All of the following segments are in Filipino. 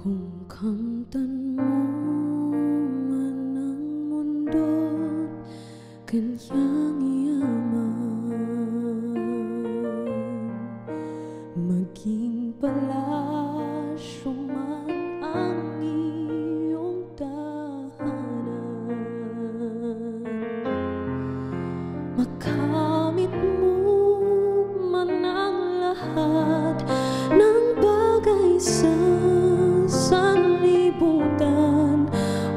Kung kamtan mo man ang mundo't kanyang yaman, maging palasyo man ang iyong tahanan, makamit mo man ang lahat ng bagay sa sanlibutan,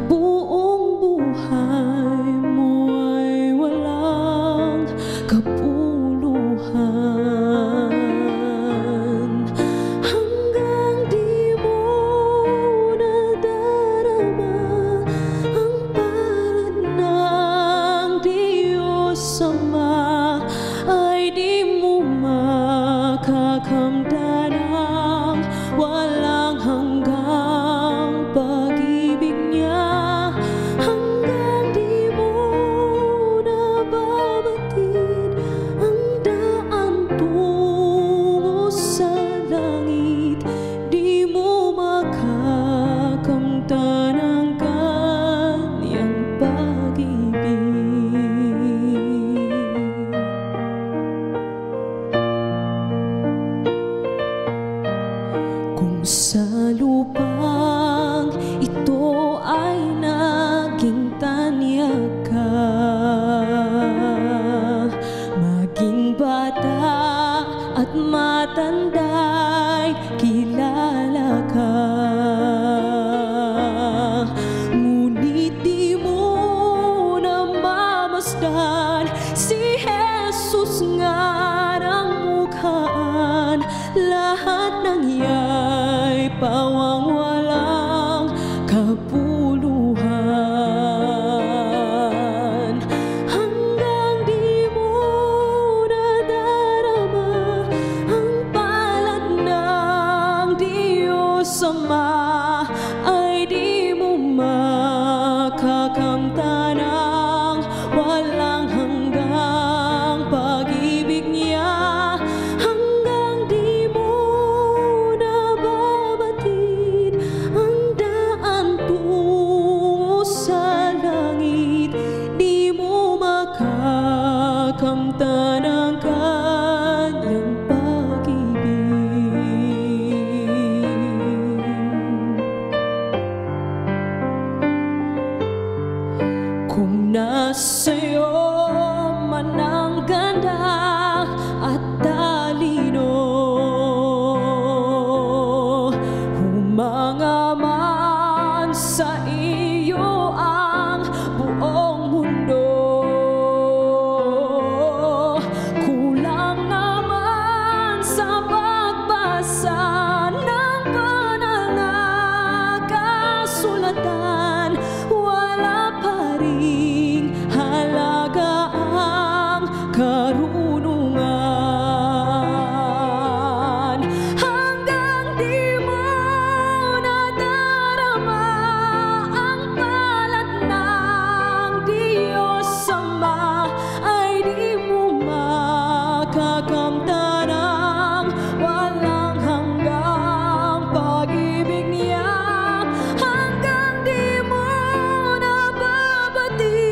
buong buhay mo ay walang kapuluhan. Hanggang di mo nadarama ang palad ng Diyos Ama, ay di mo makakamtan ang walang hanggang pag-ibig niya. Hanggang di mo nababatid ang daan tungo sa langit, di mo makakamtan ang kanyang pag-ibig. Kung sa lupang ito ay naging tanyag ka, maging bata at matanda'y kilala ka, ngunit di mo namamasdan si Jesus nga ng mukhaan. Lahat ng iya'y pawang walang kapuluhan. Hanggang di mo nadarama ang palad ng Diyos Ama, ay di mo makakamtan ang walang hanggang pag-ibig niya. Hanggang di mo nababatid ang daan tungo sa langit, di mo makakamtan ang kanyang pag-ibig. Kung nasa'yo man ang ganda at talino, humanga man sa iyo ang buong mundo, kulang naman sa pagbasa ng banal na kasulatan, wala pa ring halaga ang karunungan. Hanggang di mo nadarama ang palad ng Diyos Ama, ay di mo makakamtan ang walang hanggang pag-ibig niya. Hanggang di mo nababatid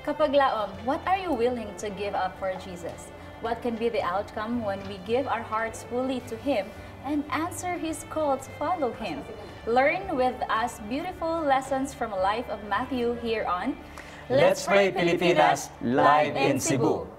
Kapaglaom, what are you willing to give up for Jesus? What can be the outcome when we give our hearts fully to Him and answer His call to follow Him? Learn with us beautiful lessons from a life of Matthew here on Let's Pray Pilipinas, live in Cebu.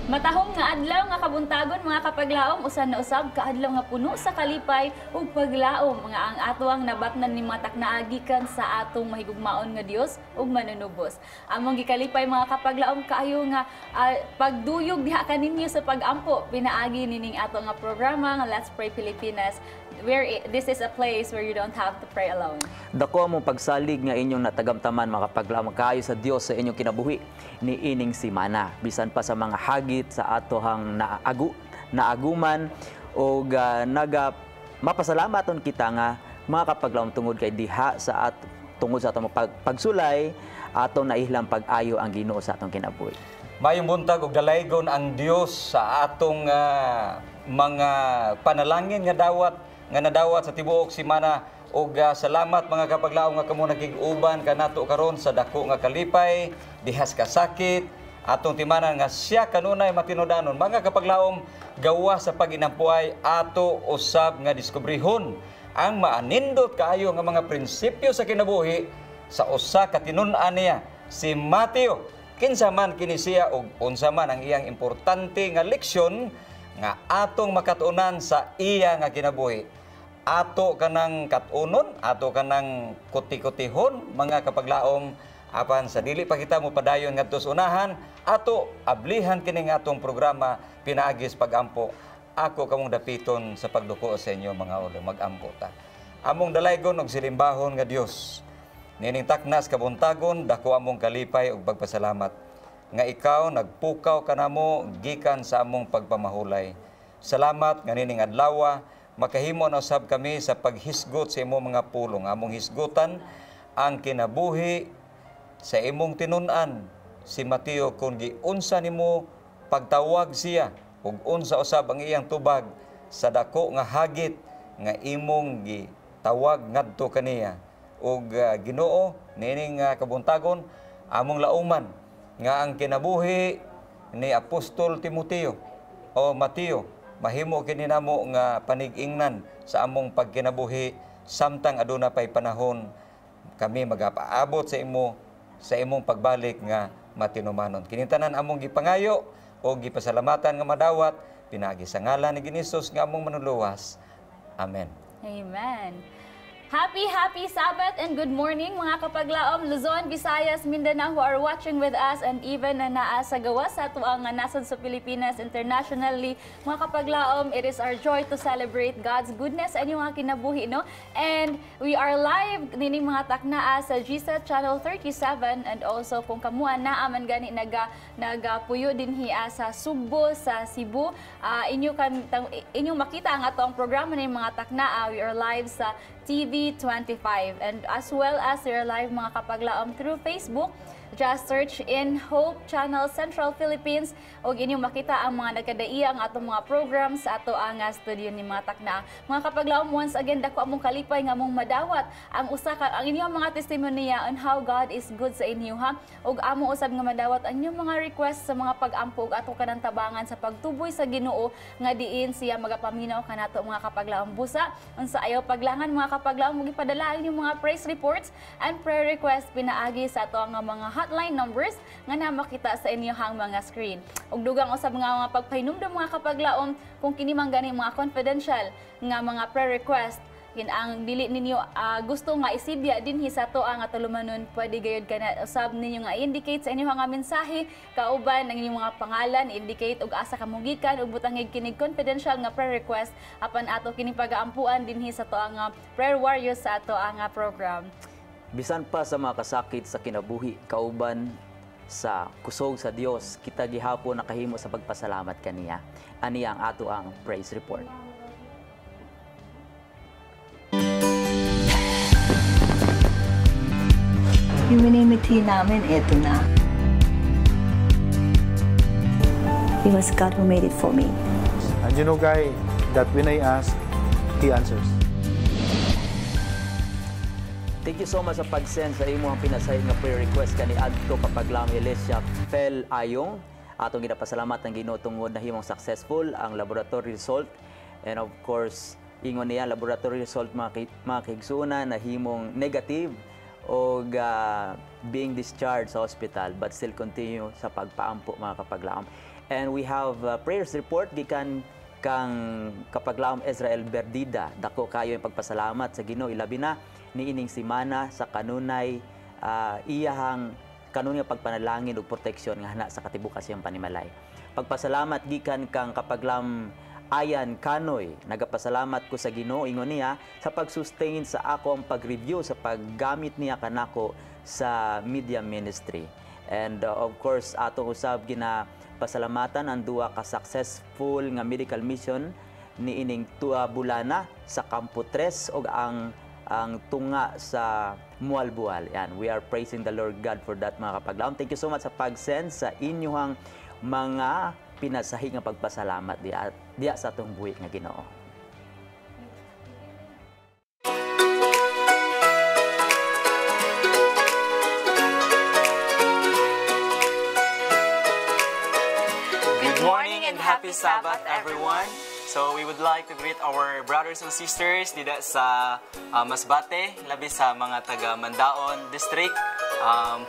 Matahong nga adlaw nga kabuntagon mga kapaglaom, usan na usab kaadlaw nga puno sa kalipay ug paglaom nga ang atoang nabatnan ni mga taknaagikan sa atong mahigugmaon nga Dios ug manunubos. Among gikalipay mga kapaglaom kaayo nga pagduyog diha kaninyo sa pagampo pinaagi nining ato nga programa nga Let's Pray Pilipinas, where this is a place where you don't have to pray alone. Dako among pagsalig nga inyong natagamtaman mga kapaglaom kaayo sa Dios sa inyong kinabuhi ni ining simana, bisan pa sa mga hagit sa atohang naaguman o mapasalamaton kita nga mga kapaglaom tungod kay diha sa tungod sa atong pagsulay atong naihlang pag-ayo ang Ginoo sa atong kinabuhi. Mayong buntag ug dalaygon ang Dios sa atong mga panalangin nga nadawat sa tibuok simana. Og salamat mga kapaglaom nga kamo nagig-uban kanato karon sa dako nga kalipay, dihas ka sakit, atong timanan nga siya kanunay matinudanon. Mga kapaglaom, gawa sa paginampuay ato usab nga diskubrihon ang maanindot kaayo nga mga prinsipyo sa kinabuhi sa usa ka tinun-an niya, si Mateo. Kinsa man kini siya ug unsa man ang iyang importante nga leksyon nga atong makatunan sa iya nga kinabuhi. Ato kanang katunon, ato kanang kuti-kutihon mga kapaglaom, apan sa dili pa kita mo padayon ngadto sa unahan, ato ablihan kini nga atong programa pinaagis pagampo. Ako kamong dapiton sa pagduko sa inyo mga ulo, magampo ta. Among dalaygon og silimbahon nga Dios. Nining taknas kabuntagon, dako among kalipay ug pagpasalamat nga ikaw nagpukaw kanamo gikan sa among pagpamahulay. Salamat nga nining adlaw makahimo na usab kami sa paghisgot sa imong mga pulong. Among hisgutan ang kinabuhi sa imong tinun-an si Mateo kung giunsa nimo pagtawag siya ug unsa usab ang iyang tubag sa dako nga hagit nga imong gitawag ngadto kaniya. Ug Ginoo nining kabuntagon among lauman nga ang kinabuhi ni Apostol Timoteo o Mateo mahimo kini namo nga panig-ingnan sa among pagkinabuhi samtang aduna pay panahon kami magapaabot sa imong pagbalik nga matinumanon. Kini tanan among gipangayo o gipasalamatan nga madawat pinagi sa ngalan ni Hesus nga among manuluwas. Amen. Amen. Happy Sabbath and good morning mga kapaglaom, Luzon, Visayas, Mindanao who are watching with us and even na naa sa gawas sa tuang nasod sa Pilipinas internationally. Mga kapaglaom, it is our joy to celebrate God's goodness and yung mga kinabuhi, no? And we are live nining mga taknaa sa GSAT Channel 37 and also kung kamuan naaman gani nagapuyo din hiya sa Subo, sa Cebu. Inyong makita ang atong programa ng mga taknaa. We are live sa TV25 and as well as we are live mga kapaglaom through Facebook. Just search in Hope Channel Central Philippines o inyong makita ang mga nagkadaiya ang atong mga programs sa ato ang studio ni mga takna. Mga kapaglaom, once again dako among kalipay nga among madawat ang ang inyong mga testimonya on how God is good sa inyo ha. Ug amo usab nga madawat ang inyong mga request sa mga pag-ampo ug ato kanang tabangan sa pagtuboy sa Ginoo nga diin siya magapaminaw kanato mga kapaglaom busa. Unsa ayaw paglangan mga kapaglaom ug ipadala ang inyong mga praise reports and prayer request pinaagi sa ato nga mga hotline numbers nga na makita sa inyong mga screen. Ug dugang usab mga pagpahinumdom mga kapaglaom kung kini man gani mga confidential nga mga prayer request kin ang dili ninyo gusto nga isibya dinhi sa to ang tulumanon pwede gayud kana usab ninyo nga indicate sa inyong nga mensahe kauban ang inyong mga pangalan indicate ug asa ka mogikan ug butangig kinig confidential nga prayer request apan ato kini pagaampuan dinhi sa to ang prayer warriors sa ato ang program. Bisan pa sa mga kasakit sa kinabuhi, kauban sa kusog sa Dios kita gihapon nakahimo sa pagpasalamat kaniya. Ani ang ato ang praise report. Yung minimiti namin, eto na. It was God who made it for me. And you know, Guy, that when I ask, He answers. Thank you so much sa pag-send sa imo ang pinasahig nga prayer request kani adto kapaglang Elisha Fel Ayong. Atong ginapasalamat ang Ginoo tungod na himong successful ang laboratory result. And of course, ingon niya laboratory result mga kaigsunan na himong negative o being discharged sa hospital but still continue sa pagpaampo mga kapaglaom. And we have prayers report gikan kang kapaglaom Israel Berdida. Dako kayo yung pagpasalamat sa Ginoo ilabi na niining simana sa kanunay iyahang kanunay pagpanalangin ug proteksyon nga hana sa katibukan siyang panimalay. Pagpasalamat gikan kang kapaglaom Ayan Kanoy, nagapasalamat ko sa Ginoo ingon niya sa pag-sustain sa ako ang pag-review sa paggamit niya kanako sa media ministry. And of course atong usab pasalamatan ang duwa ka successful nga medical mission ni ining bulana sa Campo 3 ug ang tunga sa Mualbual. Yan, we are praising the Lord God for that mga kapaglaom. Thank you so much sa pag-send sa inyong mga pinasahig nga pagpasalamat diya sa atong buhi nga Ginoo. Good morning and happy Sabbath, everyone. So we would like to greet our brothers and sisters dito sa Masbate, labi sa mga taga Mandaon District.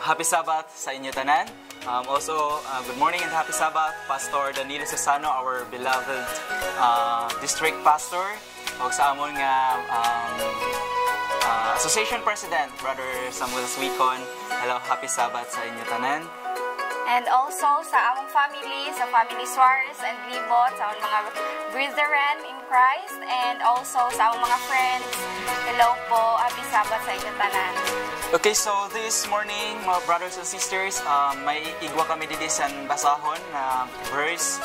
Happy Sabbath sa inyo tanan. Also, good morning and happy Sabbath, Pastor Danilo Susano, our beloved district pastor. O sa amon nga Association President, Brother Samuel Swicon. Hello, happy Sabbath sa inyo tanan. And also sa among family, sa family Suarez and Libot, sa among mga brethren in Christ, and also sa among mga friends. Hello po, happy Sabbath sa inyong tanan. Okay, so this morning, mga brothers and sisters, may igwa kami dito sa basahon na verse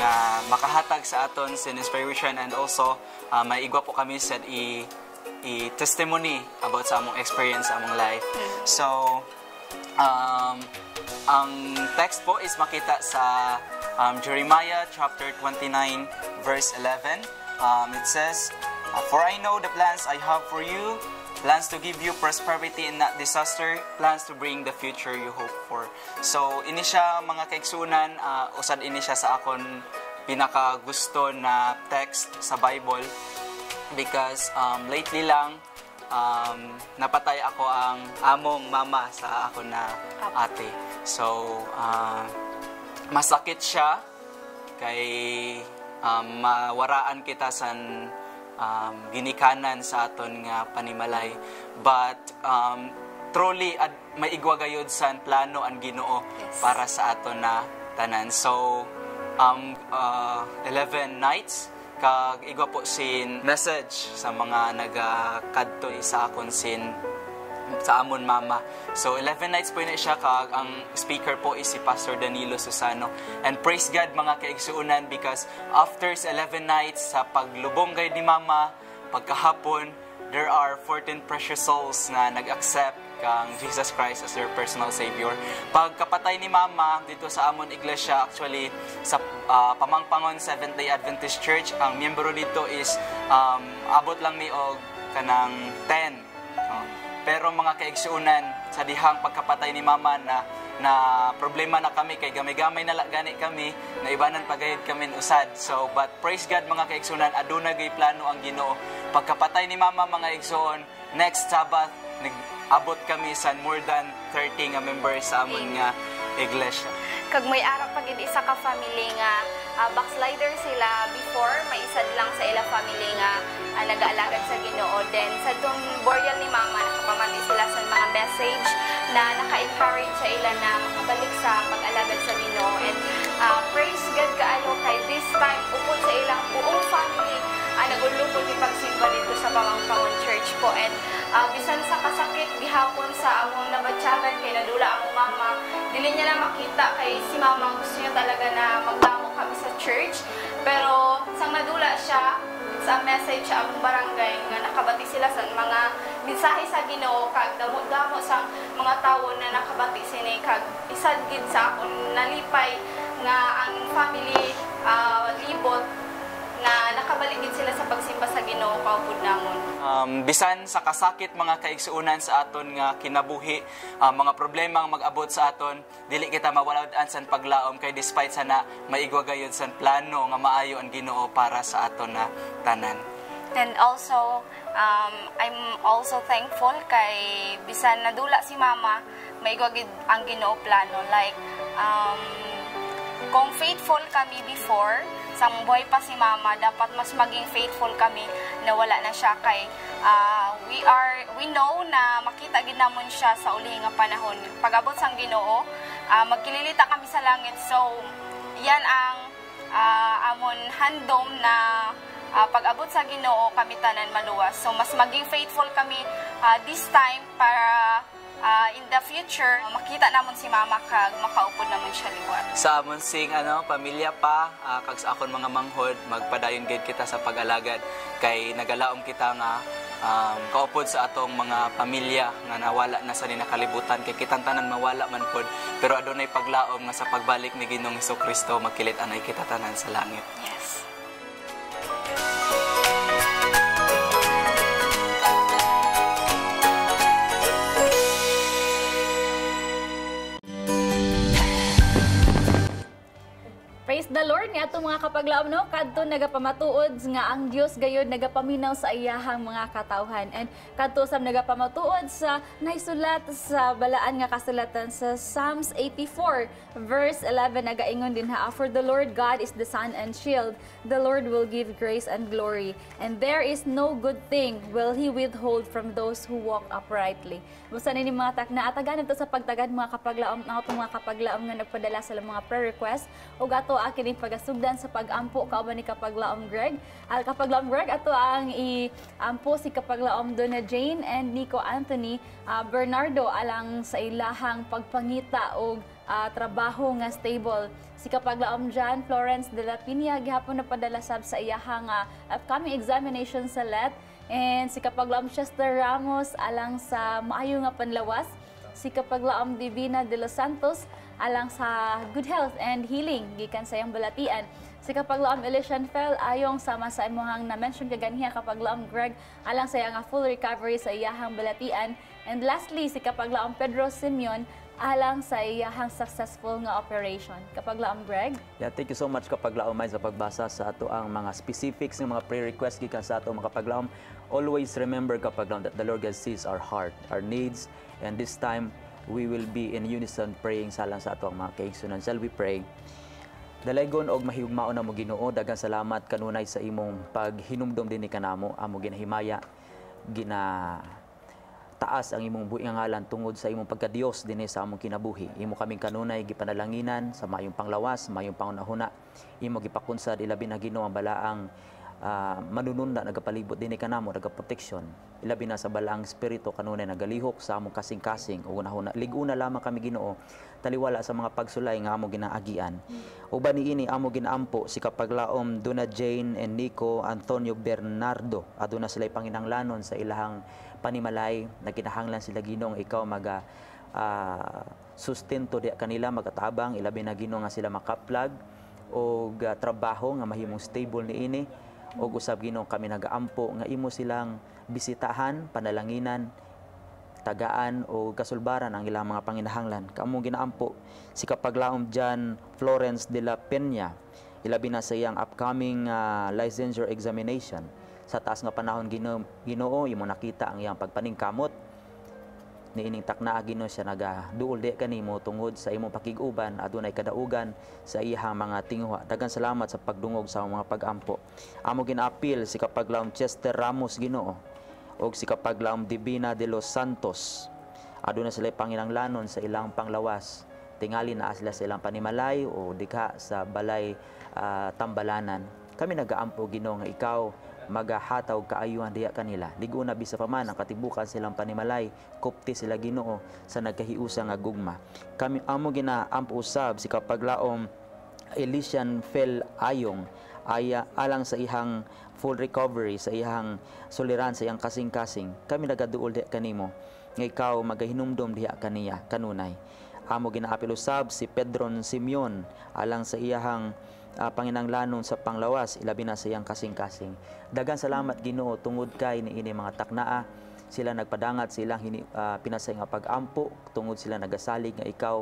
nga makahatag sa aton sa inspiration, and also may igwa po kami sa i-testimony about sa among experience, sa among life. So, ang text po is makita sa Jeremiah chapter 29 verse 11. It says, "For I know the plans I have for you, plans to give you prosperity and not disaster, plans to bring the future you hope for." So, ini siya mga kaigsunan, usad ini siya sa akon pinakagusto na text sa Bible because lately lang napatay ako ang among mama sa ako na ate. So, masakit siya kay mawaraan kita sa ginikanan sa aton nga panimalay. But truly may igwagayod sa plano ang Ginoo para sa aton na tanan. So, 11 nights kag igwa po sin message sa mga nagakadto sa akon sin sa amon mama. So 11 nights po na siya kag ang speaker po is si Pastor Danilo Susano. And praise God mga kaigsuunan because after 11 nights sa paglubong gayud ni mama pagkahapon, there are 14 precious souls na nag-accept kang Jesus Christ as their personal Savior. Pagkapatay ni mama dito sa amon iglesia, actually sa Pamangpangon Seventh-day Adventist Church, ang miyembro dito is abot lang mi og kanang 10. Pero mga kaigsuunan, sa dihang pagkapatay ni mama na problema na kami kay gamay-gamay na gani kami na ibanan pagayod kami usad. So but praise God mga kaigsuunan, aduna gay plano ang Ginoo. Pagkapatay ni mama mga igsoon, next Sabbath abot kami sa more than 30 nga members sa amon nga iglesia. Kag may ara pagid isa ka family nga backslider sila before, may isa lang sa ila family nga nag-aalagad sa Ginoo. Then sa tong burial ni mama, nakapamati sila sa mga message na naka-encourage sa ila na makabalik sa pag-alagad sa Ginoo. And praise God kaayo kay this time upod sa ilang buong family nagulupod ni pagsimba dito sa Pamangpangon Church po. And bisan sa kasakit gihapon sa among nabatyagan kay nadula among mama, dili niya na makita kay si mama gusto niya talaga na magdamo kami sa church. Pero sang nadula siya, sa message sa among barangay nga nakabati sila sa mga mensahe sa Ginoo kag damo-damo sa mga tawo na nakabati sini kag isad gid sa akon nalipay nga ang family libot na nakabaligid sila sa pagsimba sa Ginoo kaupod namon. Bisan sa kasakit mga kaigsuunan sa aton nga kinabuhi, mga problema ang mag-abot sa aton, dili kita mawalad-an sa paglaom kay despite sana maigwa gayon sa plano nga maayo ang Ginoo para sa aton na tanan. And also, I'm also thankful kay bisan nadula si mama, maigwa gid ang Ginoo plano. Like, kung faithful kami before, sa buhay pa si mama, dapat mas maging faithful kami na wala na siya kay we know na makita gid namon siya sa uli nga panahon. Pag-abot sang Ginoo, magkililita kami sa langit. So, yan ang amon handom na pag-abot sa Ginoo kami tanan maluwas. So, mas maging faithful kami this time para in the future, makita namon si mama kag makaupod namon siya liwat. Sa amon sing pamilya pa, kag sa akon mga manghod, magpadayon gid kita sa pag-alagad kay nagalaom kita nga kaupod sa atong mga pamilya nga nawala na sa ninakalibutan kay kitang tanan mawala man pod, pero adunay paglaom nga sa pagbalik ni Ginoong Hesukristo magkilit anay kita tanan sa langit. Yes. Praise the Lord ni ato mga kapaglaom no, kadto nagapamatuod nga ang Dios gayud nagapaminaw sa iyahang mga katawhan, and kadto sam nagapamatuod sa naisulat sa balaan nga kasulatan sa Psalms 84 verse 11 nagaingon din ha, for the Lord God is the sun and shield, the Lord will give grace and glory, and there is no good thing will He withhold from those who walk uprightly. Busa ni mga takna atagan ito sa pagtagad mga kapaglaom, ang atong mga kapaglaom nga nagpadala sa mga prayer request ug ato akin pagasugdan sa pag-ampo kauban ni Kapaglaom Greg. Kapaglaom Greg, ato ang i-ampo si Kapaglaom Donna Jane and Nico Anthony Bernardo alang sa ilahang pagpangita o trabaho nga stable. Si Kapaglaom John Florence de la Piña gihapon napadala sab sa iyahang upcoming examination sa LET, and si Kapaglaom Chester Ramos alang sa maayo nga panlawas. Si Kapaglaom Divina de los Santos alang sa good health and healing gikan sa iyang balatian. Si Kapaglaom Elician Fel ayong sama sa imong na-mention kaganiha Kapaglaom Greg alang sa iyang full recovery sa iyahang balatian. And lastly, si Kapaglaom Pedro Simeon alang sa iyahang successful nga operation. Kapaglaom Greg? Yeah, thank you so much Kapaglaom May sa pagbasa sa ato ang mga specifics ng mga prayer requests gikan sa ato mga Kapaglaom. Always remember Kapaglaom that the Lord God sees our heart, our needs, and this time we will be in unison praying salang sa ato ang mga kaigsunan. Shall we pray? Dalaygon og mahigugmaon na mo Ginoo, daghang salamat kanunay sa imong paghinumdom dinhi kanamo, amo ginahimaya, taas ang imong buhi nga ngalan tungod sa imong pagka-Dios dinhi sa among kinabuhi. Imo kaming kanunay gipanalanginan sa mayong panglawas, mayong pangunahuna. Imo gipakunsad ilabi na Ginoo ang balaang manununda nagapalibot dinhi kanamo, nagaproteksyon. Ilabi na sa balaang espiritu kanunay nagalihok sa among kasing-kasing ug unahuna liguna lamang kami Ginoo taliwala sa mga pagsulay nga among ginaagian. Uban niini amo ginaampo si Kapaglaom Donna Jane and Nico Antonio Bernardo aduna sila panginahanglanon sa ilahang panimalay, naginahanglan sila Ginoo ikaw maga sustento di kanila magatabang, ilabi na Ginoo nga sila makaplag og trabaho nga mahimong stable niini. O usab Ginoo kami nagaampo nga imo silang bisitahan, panalanginan, tagaan o kasulbaran ang ilang mga panginahanglan. Kaamong ginaampo si Kapaglaom John Florence de la Peña, ilabi na sa iyang upcoming licensure examination. Sa taas nga panahon Ginoo imo nakita ang iyang pagpaningkamot. Niining taknaa Ginoo siya nagaduol di kanimo tungod sa imong pakig-uban adunay kadaugan sa iyang mga tingwa. Daghang salamat sa pagdungog sa mga pag-ampo. Amo ginaapil si Kapaglaom Chester Ramos Ginoo og si Kapaglaom Divina de los Santos. Aduna sila panginahanglanon sa ilang panglawas. Tingali na sila sa ilang panimalay o dikha sa balay tambalanan. Kami nagaampo Ginoo nga ikaw magahataw kaayuhan diha kanila. Ligo na bisa pa man ang katibukan silang panimalay, kupti sila Ginoo sa nagkahiusa nga gugma. Kami amo ginaampo usab si kapaglaom Elysian Fel Ayong alang sa ihang full recovery, sa ihang suliran, sa iyang kasing-kasing. Kami nagaduol diha kanimo nga ikaw magahinumdom diha kaniya kanunay. Amo ginaapil usab si Pedron Simeon alang sa iyahang panginanglanon sa panglawas, ilabi na sa iyang kasing-kasing. Dagan salamat Ginoo tungod kay niini mga taknaa, sila nagpadangat silang pinasay nga pag-ampo tungod sila nagasalig nga ikaw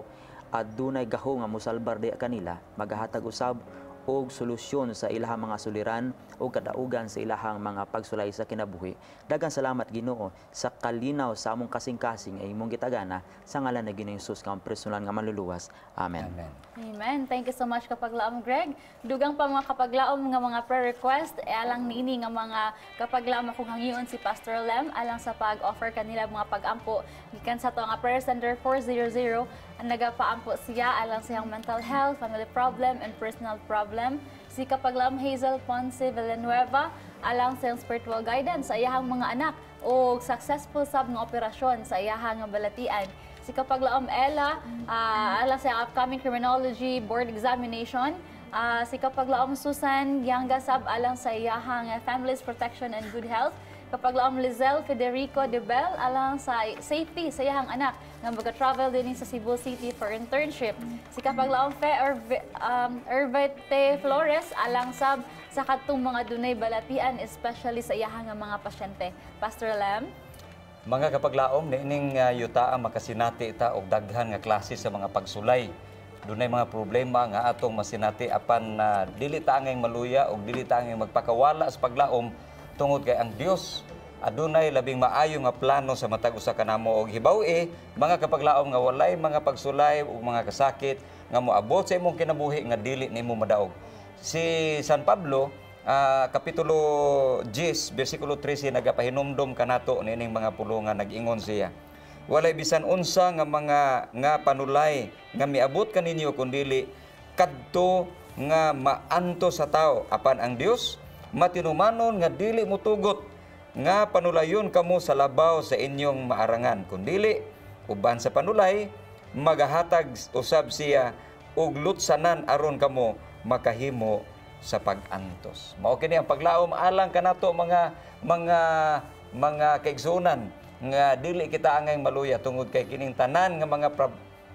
adunay gaho nga mosalbar diha kanila, magahatag usab og solusyon sa ilahang mga suliran o kadaugan sa ilahang mga pagsulay sa kinabuhi. Dagan salamat Ginoo sa kalinaw sa among kasing-kasing ay imong gitagana sa ngalan ni Ginoong Hesus nga personal nga manluluwas. Amen. Amen. Amen. Thank you so much kapaglaom Greg. Dugang pa mga kapaglaom nga mga prayer request alang niini nga mga kapaglaom akong hangyon si Pastor Lem alang sa pag-offer kanila mga pag-ampo gikan sa to nga prayer center 400 ang nagapaampo siya alang sa iyang mental health, family problem and personal problem. Si kapaglaom Hazel Ponce Villanueva alang sa iyang spiritual guidance sa iyahang mga anak o successful sab nga operasyon sa iyahang nga balatian. Si kapaglaom Ella alang sa upcoming criminology board examination. Si kapaglaom Susan Yanga sab alang sa iyahang family's protection and good health. Kapaglaom Lizelle Federico de Bell alang sa safety sa iyahang anak nga mag-travel din sa Cebu City for internship. Si kapaglaom Fe Ervete Flores alang sab sa katong mga dunay balatian especially sa iyahang mga pasyente. Pastor Lem. Mga kapaglaom, niining yuta ang makasinati ita og daghan nga klase sa mga pagsulay. Dunay mga problema nga atong masinati apan dili ta angay maluya og dili ta angay magpakawala sa paglaom tungod kay ang Dios adunay labing maayo nga plano sa matag usa kanamo og hibaw-i mga kapaglaom nga walay mga pagsulay ug mga kasakit nga moabot sa imong kinabuhi nga dili nimo madaog. Si San Pablo kapitulo 10 bersikulo 13 nagapahinumdom kanato nining mga pulo nga nag-ingon siya. Walay bisan unsa nga mga nga panulay nga miabot kaninyo kundili kadto nga maanto sa tao apan ang Dios matinumanon nga dili mutugot nga panulayon kamo sa labaw sa inyong maarangan kundili uban sa panulay magahatag usab siya og lutsanan aron kamo makahimo sa pag-antos. Mao kini ang paglaom alang kanato mga kaigsunan nga dili kita angay maluya tungod kay kining tanan nga mga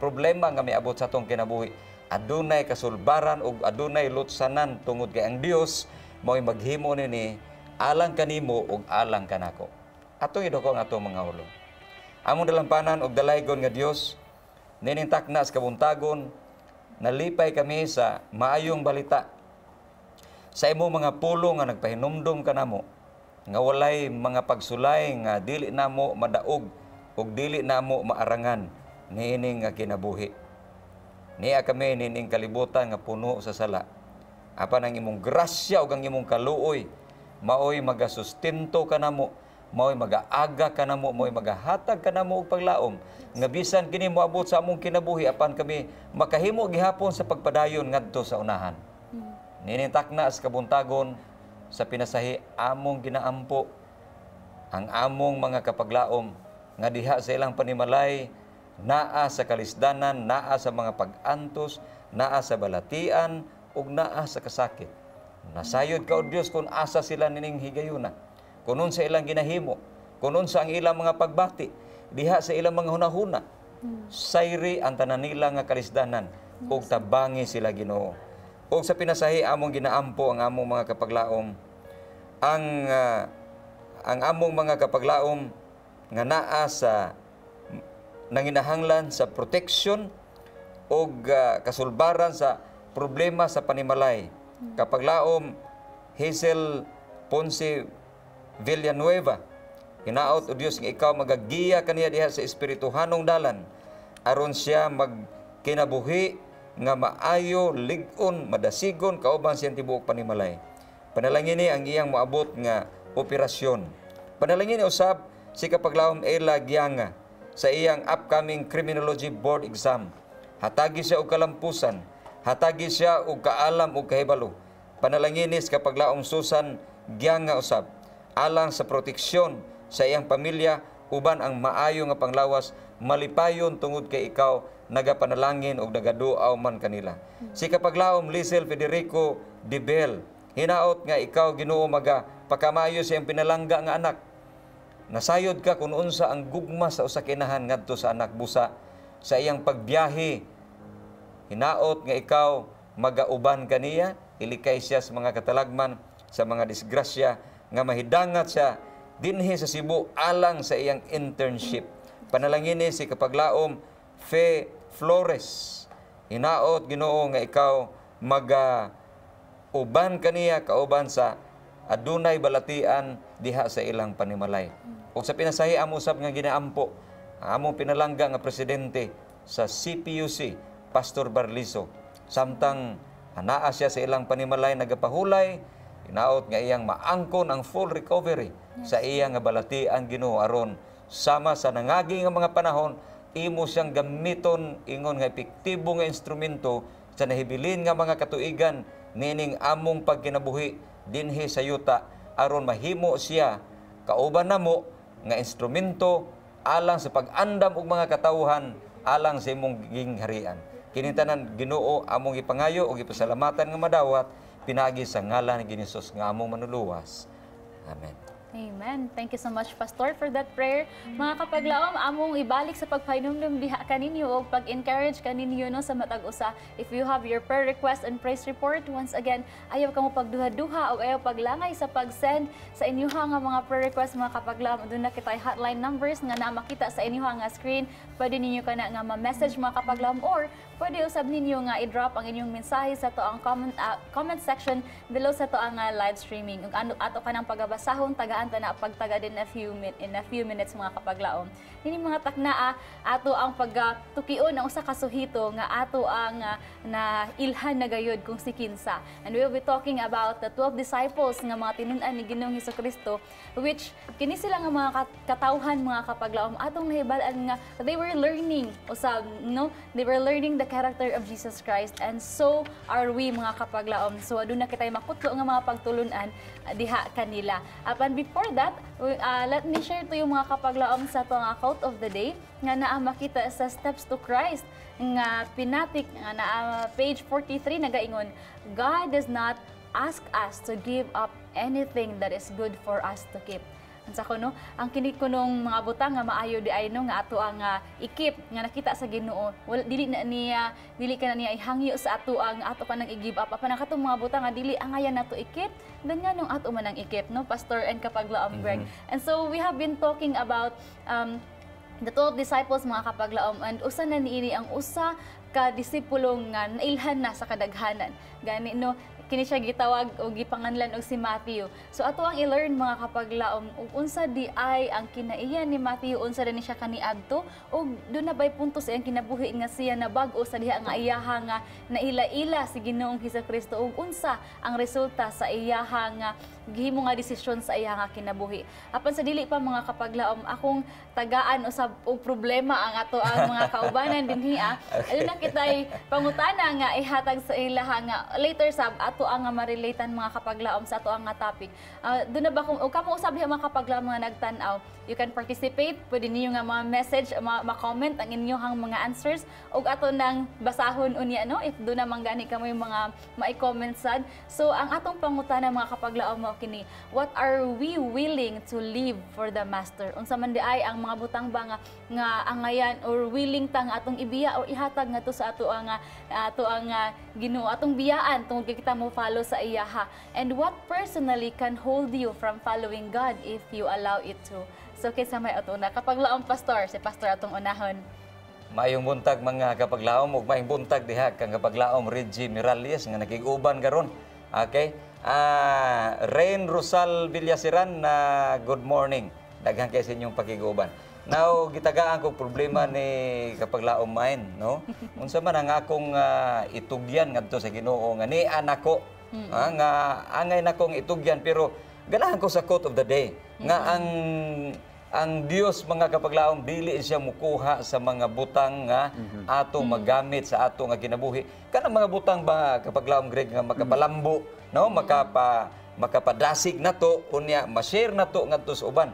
problema nga miabot sa atong kinabuhi adunay kasulbaran ug adunay lutsanan tungod kay ang Dios mao'y maghimo nini alang kanimo ug alang kanako. Atong idoko ang atong mga ulo. Among dalampanan og dalaygon nga Dios, nining takna sa kabuntagon, nalipay kami sa maayong balita. Sa imo mga pulo nga nagpahinumdom kanamo, nga walay mga pagsulay nga dili namo madaog ug dili namo maarangan niining nga kinabuhi. Niya kami nining kalibutan nga puno sa sala. Apan ang imong grasya ug ang imong kaluoy maoy magasustento kanamo, maoy magaaga kanamo, maoy magahatag kanamo og paglaom nga bisan kini moabot sa among kinabuhi apan kami makahimo gihapon sa pagpadayon ngadto sa unahan. Nining takna sa kabuntagon sa pinasahi among ginaampo ang among mga kapaglaom nga diha sa ilang panimalay naa sa kalisdanan, naa sa mga pag-antos, naa sa balatian ug naa sa kasakit. Nasayod ka o Dios kung asa sila nining higayuna, kunon sa ilang ginahimo, kunon sa ang ilang mga pagbati, diha sa ilang mga hunahuna. Sayri ang tanan nila nga kalisdanan ug tabangi sila Ginoo. Ug sa pinasahi among ginaampo ang among mga kapaglaom, ang among mga kapaglaom nga naa sa nanginahanglan sa protection ug kasulbaran sa problema sa panimalay. Kapaglaom Hazel Ponce Villanueva, hinaot o Dios nga ikaw magagiya kaniya diha sa espirituhanong dalan aron siya magkinabuhi nga maayo, lig-on, madasigon kauban siyang tibuok panimalay. Panalangini ang iyang moabot nga operasyon. Panalangini usab si kapaglaom Ella Gianga sa iyang upcoming criminology board exam. Hatagi siya og kalampusan, hatagi siya og kaalam og kahibalo. Panalangini sa kapaglaom Susan giyang nga usab alang sa proteksyon sa iyang pamilya uban ang maayo nga panglawas malipayon tungod kay ikaw nagapanalangin og nagaduaw man kanila. Si kapaglaom Lizel Federico Dibel, hinaot nga ikaw Ginoo maga pakamayo sa iyang pinalangga nga anak. Nasayod ka kung unsa ang gugma sa usa ka inahan ngadto sa anak busa sa iyang pagbiyahe. Hinaot nga ikaw magauban kaniya, ilikay siya sa mga katalagman, sa mga disgrasya nga mahidangat siya dinhi sa Cebu alang sa iyang internship. Panalangin si kapaglaom Fe Flores. Hinaot Ginoo nga ikaw uban kaniya kauban sa adunay balatian diha sa ilang panimalay. O sa pinasahi amo usab nga ginaampo among pinalangga nga presidente sa CPUC, Pastor Barliso. Samtang anaa siya sa ilang panimalay nagapahulay, hinaot nga iyang maangkon ang full recovery sa iyang nga balatian Ginoo aron sama sa nangagi nga mga panahon imo siyang gamiton ingon nga epektibo nga instrumento sa nahibilin nga mga katuigan nining among pagkinabuhi dinhi sa yuta aron mahimo siya kauban namo nga instrumento alang sa pag-andam og mga katawhan alang sa imong gingharian. Kini tanan Ginoo among ipangayo ug ipasalamatan nga madawat pinagi sa ngalan ni Hesus nga among manuluwas. Amen. Amen. Thank you so much, Pastor, for that prayer. Mga kapaglaom, among ibalik sa pagpahinumdum diha kaninyo o pag-encourage kaninyo no, sa matag usa. If you have your prayer request and praise report, once again, ayaw ka mo pagduha-duha o ayaw paglangay sa pag-send sa inyo nga mga prayer request, mga kapaglaom. Doon na kita hotline numbers nga na makita sa inyo nga screen. Pwede ninyo ka na nga ma-message mga kapaglaom or pwede usab ninyo nga i-drop ang inyong mensahe sa to ang comment section below sa to ang live streaming. Ug ano ato kanang pagabasahon tagaan ta na pagtaga din in a few minutes mga kapaglaom. Nini mga taknaa ato ang pagtukion ang usa ka suhito nga ato ang na ilhan na gayud kung si kinsa. And we will be talking about the 12 disciples nga mga tinun-an ni Ginoong Hesukristo, which kini sila nga mga katawhan mga kapaglaom atong nahibal-an nga they were learning usab no, they were learning the character of Jesus Christ, and so are we mga kapaglaom. So aduna kitay makutlo nga mga pagtulunan diha kanila. Apan before that, let me share to you mga kapaglaom sa to nga quote of the day nga naa makita sa Steps to Christ nga pinatik nga naa page 43 nagaingon, God does not ask us to give up anything that is good for us to keep. Sa kuno ang kini kunong mga butang nga maayo di ay no nga ato ang ikip nga nakita sa Ginoo, dili ka na niya ihangyo sa ato ang ato pa nang i-give up apan ang katong mga butang nga dili angayan nato ikip ganyan nung ato man ang ikip no, Pastor and kapaglaom Greg. And so we have been talking about the 12 disciples mga kapaglaom, and usa na niini ang usa ka disipulong nga nailhan na sa kadaghanan gani no, kini siya gitawag o gipanganlan og si Matthew. So ato ang i-learn mga kapaglaom ug unsa di ay ang kinaiyan ni Matthew, unsa din siya kaniadto ug do na bay punto sa iyang kinabuhi nga siya na bag-o sa diha nga iyaha nga naila-ila si Ginoong Hesukristo ug unsa ang resulta sa iyaha nga gihimo nga desisyon sa iyaha nga kinabuhi. Apan sa dili pa mga kapaglaom akong tagaan usab og problema ang ato ang mga kaubanan dinhi okay. Aduna kitay pangutana nga ihatag sa ilaha nga later sab ato ang ma-relatean mga kapaglaom sa ato ang topic. Doon na ba kung kamo usab diha mga kapaglaom mga nagtan-aw, you can participate, pwede niyo nga ma-message, ma-comment ang inyong mga answers ug ato nang basahon unya no if doon na manggani kamo yung mga mai-comment sad. So ang atong pangutana mga kapaglaom mo kini, what are we willing to live for the Master? Unsa man di ay ang mga butang ba nga angayan or willing tang atong ibiya o ihatag nga to sa ato ang Ginoo atong biyaan tungod kay kita mo follow sa iyaha, and what personally can hold you from following God if you allow it to. So kinsa may ato na kapaglaom Pastor, si Pastor atong unahon. Maayong buntag mga kapaglaom ug maayong buntag diha kang kapaglaom Reggie Miralles nga nakig-uban karon. Okay? Rain Rosal Villasiran na good morning. Daghan kay sa inyong pakiguban. Now gitagaan ko problema ni kapaglaom mine, no? Unsa man ang akong itugyan ngadto sa Ginoo nga ni anako, nga angay nakong itugyan pero ganahan ko sa quote of the day nga ang Dios mga kapaglaom dili siya mukuha sa mga butang nga atong magamit sa atong nga kinabuhi. Kanang mga butang ba kapaglaom Greg nga makapalambo, no? makapadasig nato unya ma-share nato ngadto sa uban.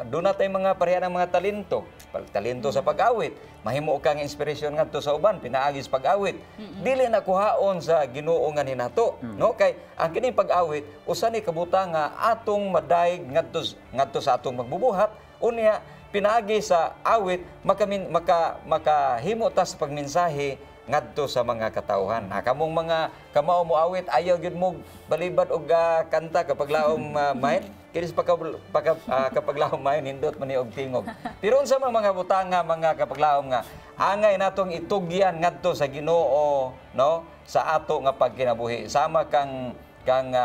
Doon na tayo mga pareha ng mga talento. Talento sa pag-awit. Mahimo kang inspirasyon ngadto sa uban, pinaagi sa pag-awit. Dili na kuhaon sa Ginoo nga ninato, no? Kay ang kining pag-awit usa ni kabutang nga atong madayeg ngadto sa atong magbubuhat unya pinaagi sa awit makahimo ta sa pagmensahe ngadto sa mga katawhan. Kamong mga kamao mo awit ayaw gyud mo balibad og kanta kapag laom main. Kinis kapag laom main nindot man ni og tingog. Pero unsa mga butanga mga kapag laom nga angay natong itugyan ngadto sa Ginoo, no? Sa ato nga pagkinabuhi. Sama kang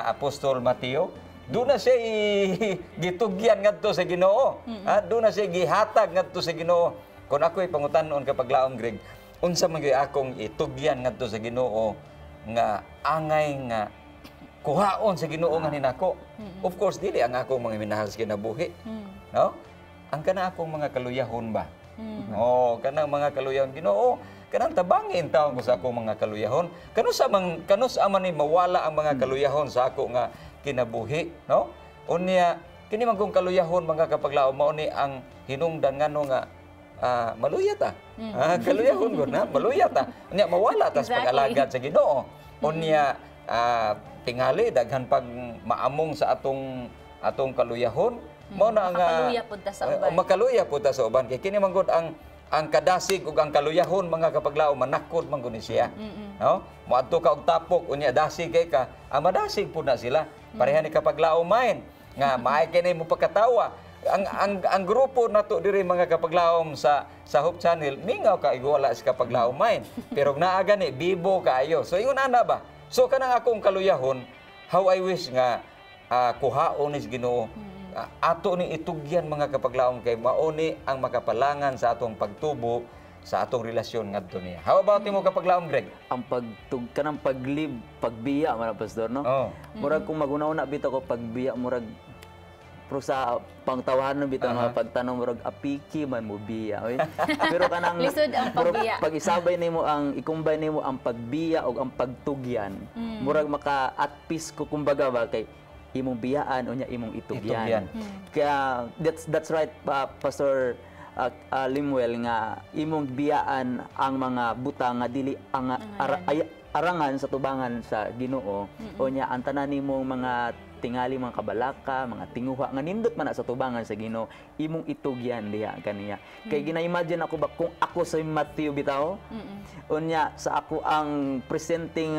Apostol Mateo. Doon na siya gitugyan ngadto sa Ginoo. Doon na siya gihatag ngadto sa Ginoo. Kung ako'y pangutan-on kapag laom Greg, unsa man gyud akong itugyan ngadto sa Ginoo nga angay nga kuhaon sa Ginoo nga ninako. Of course dili ang akong mga minahal sa kinabuhi. No? Ang kana akong mga kaluyahon ba? No, kanang mga kaluyahon Ginoo, kanang tabangin taon ko sa akong mga kaluyahon. Kanus man ni mawala ang mga kaluyahon sa ako nga kinabuhi, no? Unya kini man kong kaluyahon mga kapaglaom mao ni ang hinungdan ngano nga maluya ta. Kaluyahon gud na, maluya ta. Unya mawala ta sa pag-alagad sa Ginoo. Unya tingali daghan pag maamong sa atong kaluyahon, mao na nga makaluya pud ta sa uban. Makaluya pud ta sa uban kay kini man gud ang kadasig ug ang kaluyahon mga kapaglaom manakod man gud siya. No? Moadto ka og tapok unya dasig kay ka, madasig pud na sila. Pareha ni kapaglaom main nga maay kini mo pagkatawa. Ang grupo nato diri mga kapaglaom sa Hope Channel mingaw ka igwala sa kapaglaom main. Pero naa gani bibo kaayo. So ingon ana ba? So kanang akong kaluyahon, how I wish nga kuhaon ni Ginoo. Ato ni itugyan mga kapaglaom kay mauni ang makapalangan sa atong pagtubo sa atong relasyon ngadto niya. How about mo kapaglaom Greg? Ang kanang pagbiya man pastor no. Murag kung magunaw-una bitaw ko pagbiya murag pero sa pangtawahan bitaw nga pagtanong murag apiki man mo biya. Pero kanang lisod ang pagbiya. Pag isabay nimo ang ikumbay nimo ang pagbiya o ang pagtugyan, murag maka at peace ko kumbaga ba kay imong biyaan o niya imong itugyan. Kaya that's right Pastor Limuel nga imong biyaan ang mga butang nga dili ang arangan sa tubangan sa Ginoo o niya ang tanan nimong mga tingali mga kabalaka, mga tinguha nga nindot man sa tubangan sa Ginoo imong itugyan diha kaniya. Kay gina-imagine ako ba kung ako sa Matthew bitaw unya sa ako ang presenting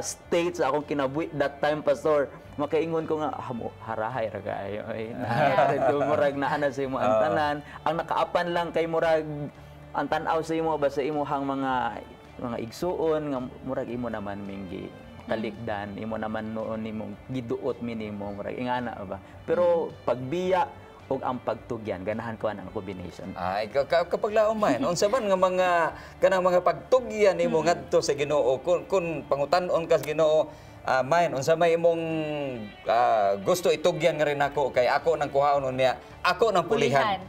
state sa akong kinabuhi that time pastor makaingon ko nga harahay ra kaayo murag naa sa imo ang tanan ang nakaapan lang kay murag ang tan-aw sa imo ba sa imong mga igsuon nga murag imo naman minggi talikdan imo naman noon nimong giduot minimo murag ingana ba pero pagbiya ug ang pagtugyan ganahan ko ang combination. Kapag laom man unsa man nga mga kanang mga pagtugyan nimo ngadto sa Ginoo kun pangutan-on ka sa Ginoo main unsa may imong gusto itugyan nga rin ako kay ako nang kuhaon niya ako nang pulihan.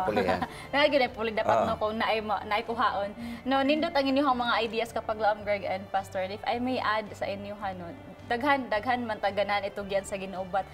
Pulihan. Nagay puli dapat no kung naay kuhaon. No nindot ang inyong mga ideas kapag laom Greg and Pastor if I may add sa inyo hanon. Daghan man taganan itugyan sa Ginoo but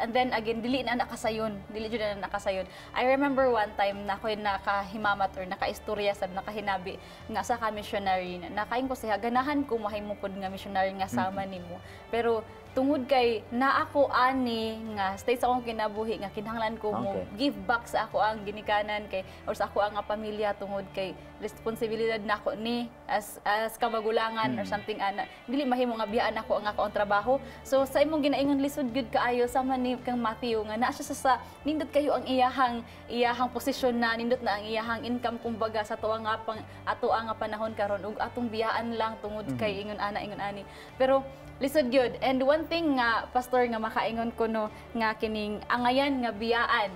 and then again dili na nakasayon dili jud na nakasayon. I remember one time na ako'y nakahimamat or nakaistorya sad nakahinabi nga sa ka missionary nakain ko siya ganahan ko mahimo pod nga missionary nga sama nimo pero tungod kay na ako ani nga stay sa akong kinabuhi nga kinahanglan ko mo give back sa ako ang ginikanan kay or sa ako ang pamilya tungod kay responsibilidad nako ni as kamagulangan or something ana dili mahimo nga biyaan ako ang ako ang trabaho so sa imong ginaingon lisod gyud kaayo sama ni kang Matthew nga naa siya sa nindot kayo ang iyahang posisyon na nindot na ang iyahang income kumbaga sa tuwa nga ato nga panahon karon ug atong biyaan lang tungod kay ingon ani pero lisod gyud and one thing nga pastor nga makaingon ko no nga kining angayan nga biyaan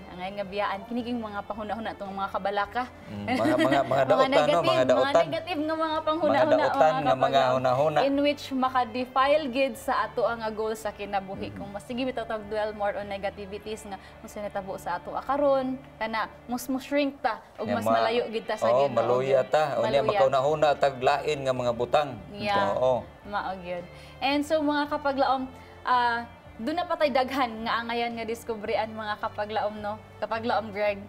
kining mga panghuna-huna tong mga kabalaka mga daotan mga negative nga mga panghuna-huna mga hunahuna in which maka-defile gid sa ato ang goal sa kinabuhi kung mas sige bitaw tag dwell more on negativities nga mas natabo sa ato karon kana mas shrink ta ug mas malayo gid ta sa Ginoo maluya ta unya makauna-huna tag lain nga mga butang mao gyud. And so mga kapaglaom, doon na patay daghan nga angayan nga diskubrian mga kapaglaom, no? Kapaglaom, Greg.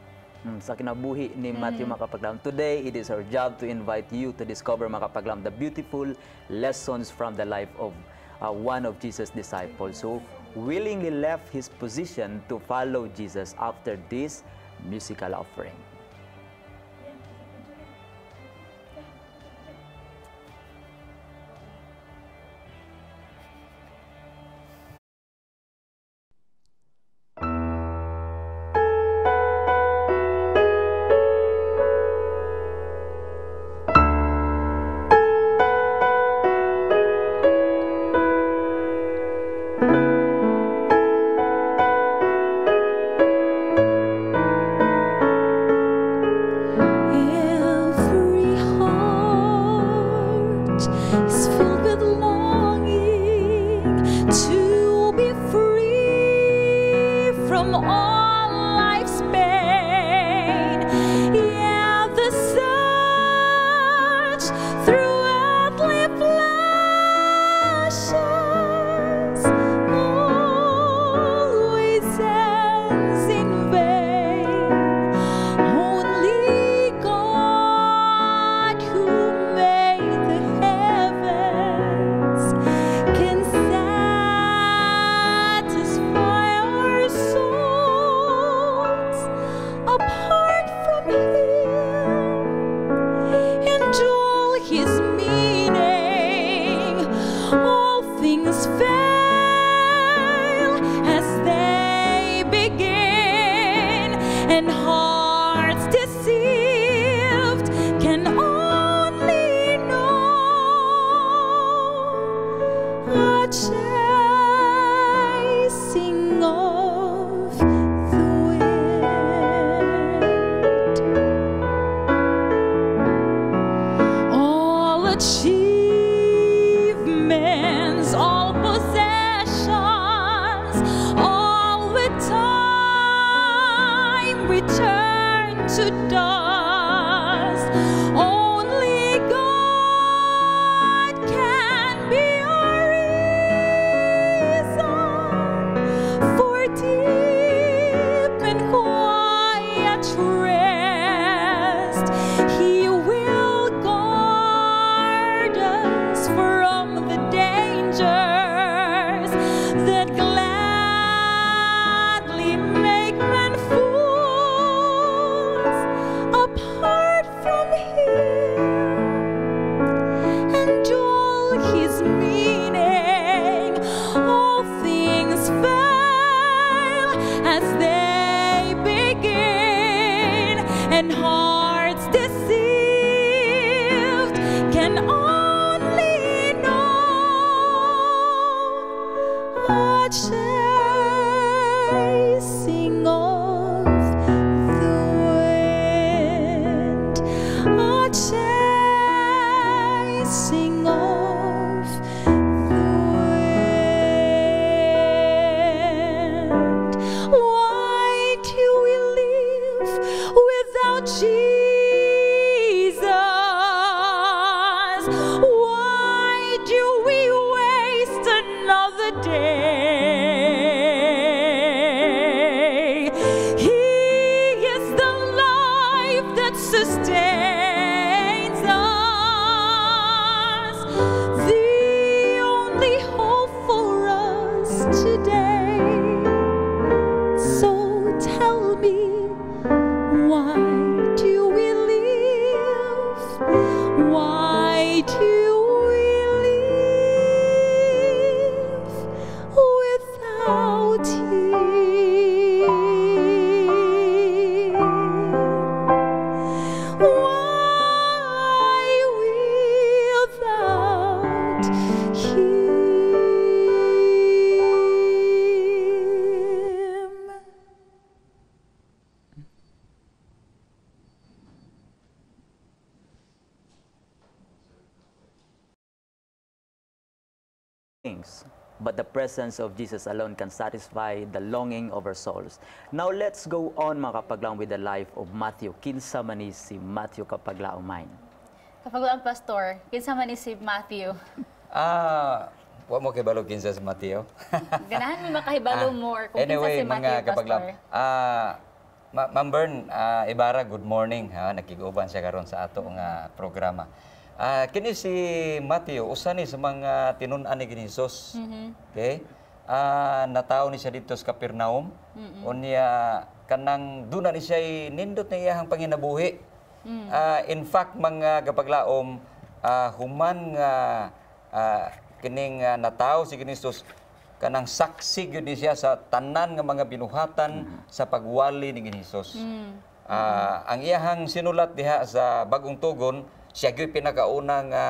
Sa kinabuhi ni Matthew mga kapaglaom. Today, it is our job to invite you to discover mga kapaglaom the beautiful lessons from the life of one of Jesus' disciples who willingly left his position to follow Jesus after this musical offering. Every heart is filled with longing to be free from all life's pain. Yeah, the search through earthly pleasures always ends in vain. Only God, who made the heavens, can satisfy our souls. Apart from Him and all His meaning, all things fail as they begin, and hearts deceived can only know a chasing of the wind. All achievements, all possessions, all the time return to dust. Only God can be our reason for deep and quiet rest. He will guard us from the dangers that gladly make men fools. Apart from Him and all His meaning, all things fail as they begin, and hearts deceived can only know a chasing of the wind, a chasing of the wind. Why do we live without Jesus? Why do we waste another day? He is the life that sustains us, the only hope for us today. So tell me, why do we live? Why do we live without Him? Why without Him? things, but the presence of Jesus alone can satisfy the longing of our souls. Now let's go on mga kapaglaom with the life of Matthew. Kinsa man ni si Matthew kapaglaom main? Kapaglaom, Pastor, kinsa man ni si Matthew? wa mo kay balog kinsa si Mateo. Ganahan mi makahibalo more kung Anyway, kinsa si mga Matthew, kapaglam, Pastor. Ma'am Bern, Ibarra, good morning. Nakiguban siya karon sa ato nga programa. Kini si Mateo, usa ni sa mga tinun-an ni Hesus. Okay? Natawo ni siya dito sa Capernaum. Unya kanang duna ni siya nindot na iyahang panginabuhi. In fact, mga kapaglaom, human nga kining natawo si Hesus, kanang saksi gyud ni siya sa tanan nga mga binuhatan sa pagwali ni Hesus. Ang iyahang sinulat diha sa Bagong Tugon, siya gyud pinakauna nga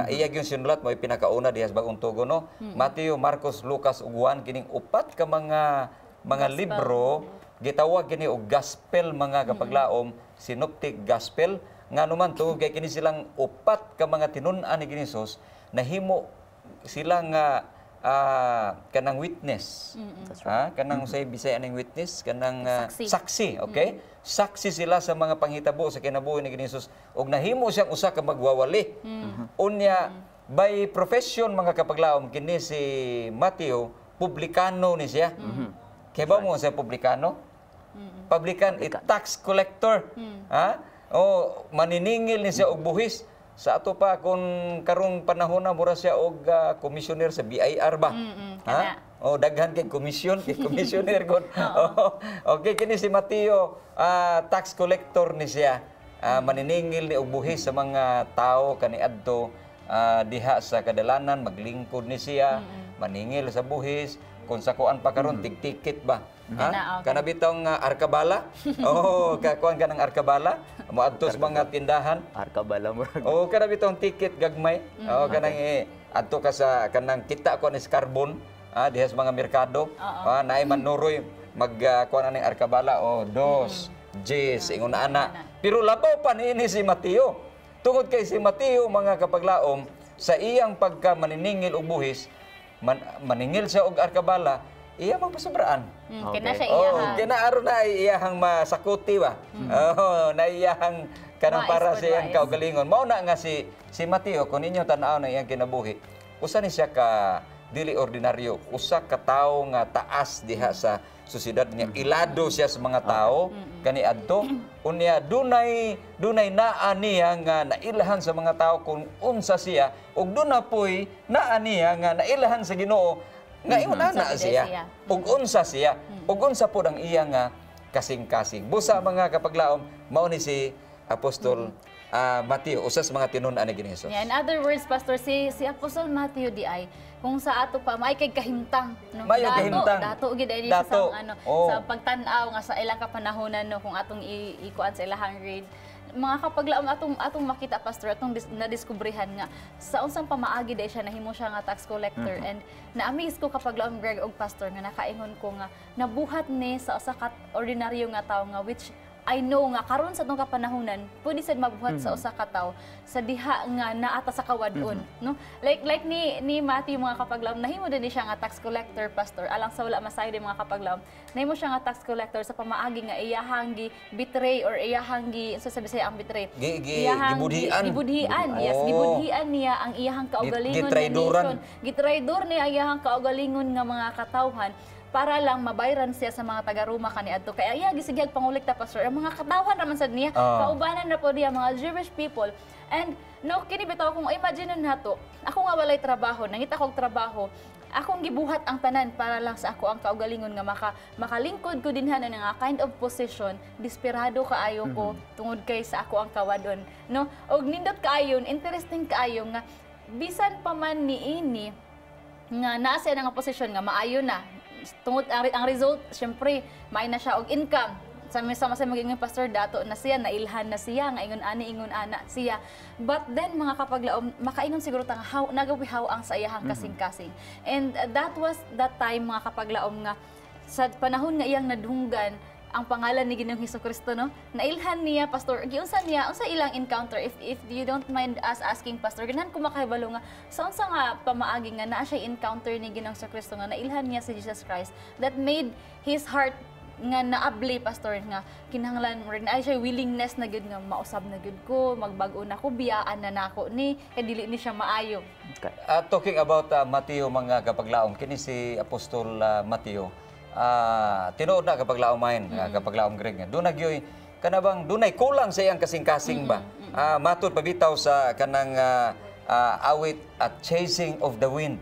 iya gyud sinulat mo pinakauna diha sa Bagong Tugon, no? Mateo, Marcos, Lucas ug Juan, kining upat ka mga libro gitawag kini og gospel, mga kapaglaom, synoptic gospel, nga naman tungod kay kini silang upat ka mga tinun-an ni Hesus, nahimo silang kanang witness. Kanang say Bisaya ning witness, kanang saksi, okay? Saksi sila sa mga panghitabo sa kinabuhi ni Hesus ug nahimo siyang usa ka magwawali. Unya by profession, mga kapaglaom, kini si Mateo publikano ni siya. Kaya ba mo sa publikano? Publican, tax collector. Maniningil ni siya og buhis. Sa ato pa kung karong panahon na mura siya og commissioner sa BIR ba? Daghan kay commissioner kon. Okay, kini si Mateo, tax collector ni siya. Maniningil ni og buhis sa mga tao kaniadto diha sa kadalanan, maglingkod ni siya, maningil sa buhis. Kung sa kuan pa karon tig-ticket ba? Kana bitong arkabala? Kakuan ka ng arkabala? Moadto sa mga tindahan. Arkabala mo. Kana bitong ticket gagmay. Kanang adto ka sa kanang kita ko ni carbon, diha sa mga merkado. Naay manuroy magkuan ning arkabala, dos, jis, ingon ana. Pero labaw pa niini si Mateo. Tungod kay si Mateo, mga kapaglaom, sa iyang pagka maniningil og buhis, maningil siya og arkabala, iya magpasobraan. Kina siya iyahang. Kinaaro na iyahang masakuti ba? Na iyahang kanang para sa iyang kaugalingon. Mao na nga si Mateo, kung ninyo tan-aw na iyang kinabuhi, usa ni siya ka dili ordinaryo, usa ka tawo nga taas diha sa sosyedad niya. Ilado siya sa mga tao kaniadto. Unya dunay naa niya nga nailahan sa mga tao kung unsa siya, ug duna poy naa niya nga nailahan sa Ginoo nga ingon ana siya ug unsa siya, ug unsa pod ang iya nga kasing-kasing. Busa, mga kapaglaom, mao ni si Apostol Mateo, usa sa mga tinun-an ni Hesus. In other words, Pastor, si Apostol Mateo di ay kung sa ato pa may kay kahimtang, no? Mayo kahimtang. Dato gid ay sa sa pagtan-aw nga sa ilang kapanahonan, no, kung atong ikuan sa ilahang grade. Mga kapaglaom atong makita, Pastor, atong nadiskubrihan nga sa unsang pamaagi day siya nahimo siya nga tax collector. And na-amaze ko kapaglaom, Greg og Pastor, nga nakaingon ko nga nabuhat ni sa usa ka ordinaryo nga tawo nga which I know nga karon sa itong kapanahunan, pwede sad mabuhat sa usa ka tawo sa diha nga naata sa kawadon, no? Like ni Matthew, mga kapaglaom, nahimo din siya nga tax collector, Pastor. Alang sa wala masayod mga kapaglaom, nahimo siya nga tax collector sa pamaagi nga iyahang gi betray or iyahang gi sa Bisaya ang betray. Gibudhian. Yes, gibudhian niya ang iyahang kaugalingon nga nation. Gitraydor niya ang iyahang kaugalingon nga mga katawhan para lang mabayran siya sa mga taga-Roma kaniadto. Kaya iya gisigyag pangulikta, Pastor. Ang mga katawhan raman sad niya, kaubanan na po niya mga Jewish people. And no, kini bitaw kung imagine nato, ako nga walay trabaho, nangita kog trabaho, akong gibuhat ang tanan para lang sa ako ang kaugalingon nga makalingkod ko dinhan nga kind of position. Desperado kaayo ko tungod kay sa ako ang kawadon, no? Og nindot kaayon, interesting kaayo nga bisan pa man niini nga naa siya nga posisyon nga maayo na tungod ang result, syempre may na siya og income. Sama-sama sa magiging pastor dato na siya, nailhan na siya nga ingon ana siya. But then, mga kapaglaom, makaingon siguro tang nagawihaw ang sa iyahang kasing-kasing. And that was that time, mga kapaglaom, nga sa panahon nga iyang nadunggan ang pangalan ni Ginoong Hesukristo, no? Nailhan niya, Pastor, giunsa niya, unsa ilang encounter, if you don't mind us asking, Pastor, ganahan ko makahibalo nga, sa unsa nga pamaagi nga naa siya encounter ni Ginoong Hesukristo nga nailhan niya si Jesus Christ that made his heart nga naabli pastor nga kinahanglan rin ay siya willingness na gud nga mausab na gud ko magbag-o na ko biyaan na nako ni kay dili ni siya maayo. Okay. Talking about Mateo mga kapaglaom, kini si Apostol Mateo, tinuod na kapaglaom main, kapaglaom Greg nga. Doon nagyoy, kanabang dunay kulang sa iyang kasing-kasing ba? Matod pabitaw sa kanang awit at chasing of the wind.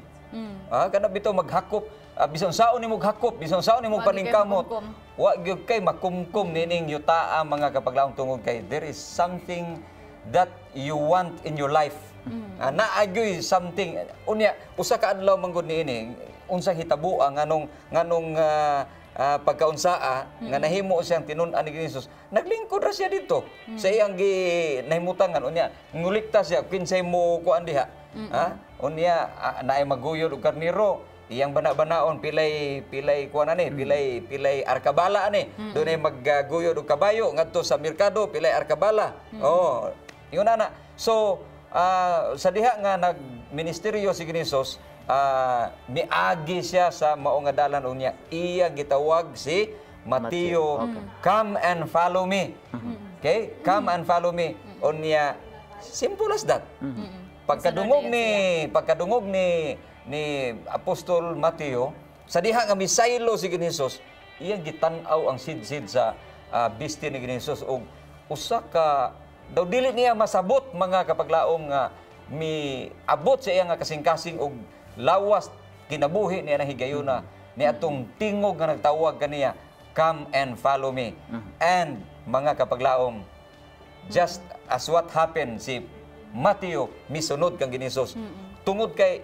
Kanab bitaw maghakop, bisan saon ni maghakop, bisan saon ni paningkamot. Wa gyud kay makumkum nining yutaa mga kapaglaom tungod kay there is something that you want in your life. Naagyoy something unya usa ka adlaw manggod niini unsang hitabo nganong pagkaunsaa nga nahimo siyang tinun-an ni Jesus. Naglingkod ra siya dito sa iyang nahimutangan unya ngulikta siya kinsay mo kuan diha. Unya naay maguyod og karniro iyang bana-banaon pilay kuan ani pilay arkabala ani dunay magguyod og kabayo ngadto sa merkado pilay arkabala. Yun ana. So sa diha nga nagministeryo si Jesus miagi siya sa mao nga dalan unya iya gitawag si Mateo. Come and follow me. Okay? Come and follow me. Unya simple as that. Pagkadungog ni Apostol Mateo, sa diha nga misaylo si Jesus, iyang gitan-aw ang sidsid sa bisti ni Jesus og usa ka daw dili niya masabot mga kapaglaom nga miabot sa iya nga kasing-kasing og lawas kinabuhi niya na higayuna ni atong tingog nga nagtawag kaniya, come and follow me. And mga kapaglaom, just as what happened si Mateo misunod kang Ginisos tungod kay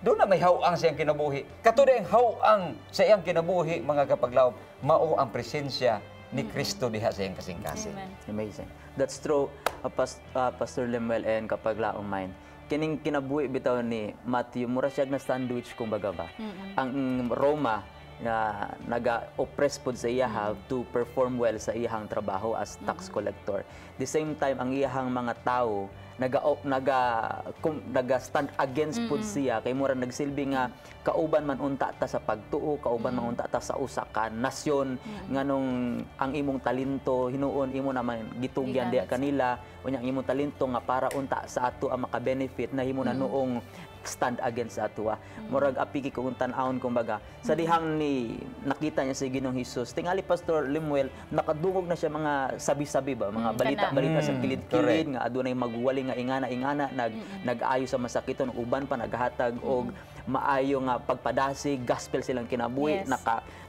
doon na may hawang sa iyang kinabuhi. Katulad ang hawang sa iyang kinabuhi, mga kapaglaom, mao ang presensya ni Kristo diha sa iyang kasing-kasing. Amazing. That's true, Pastor Lemuel and kapaglaom mine. Kining kinabuhi bitaw ni Matthew, mura siya na sandwich kumbaga ba. Ang Roma na naga-oppress pod sa iya to perform well sa iyang trabaho as tax collector. The same time ang iyang mga tao naga stand against pud siya kay mura nagsilbi nga kauban man unta ta sa pagtuo, kauban man unta ta sa usa ka nasyon nganong ang imong talento hinuon imo naman gitugyan diha kanila unya ang imong talento nga para unta sa ato ang maka-benefit na himo na noong stand against sa ato. Murag apiki kung tan-awon kumbaga. Sa dihang ni nakita niya si Ginoong Hesus, tingali Pastor Lemuel, nakadungog na siya mga sabi-sabi ba, mga balita-balita sa kilid-kilid nga adunay magwali nga ingana-ingana nag-ayo sa masakiton uban pa naghatag og maayo nga pagpadasig, gospel silang kinabuhi,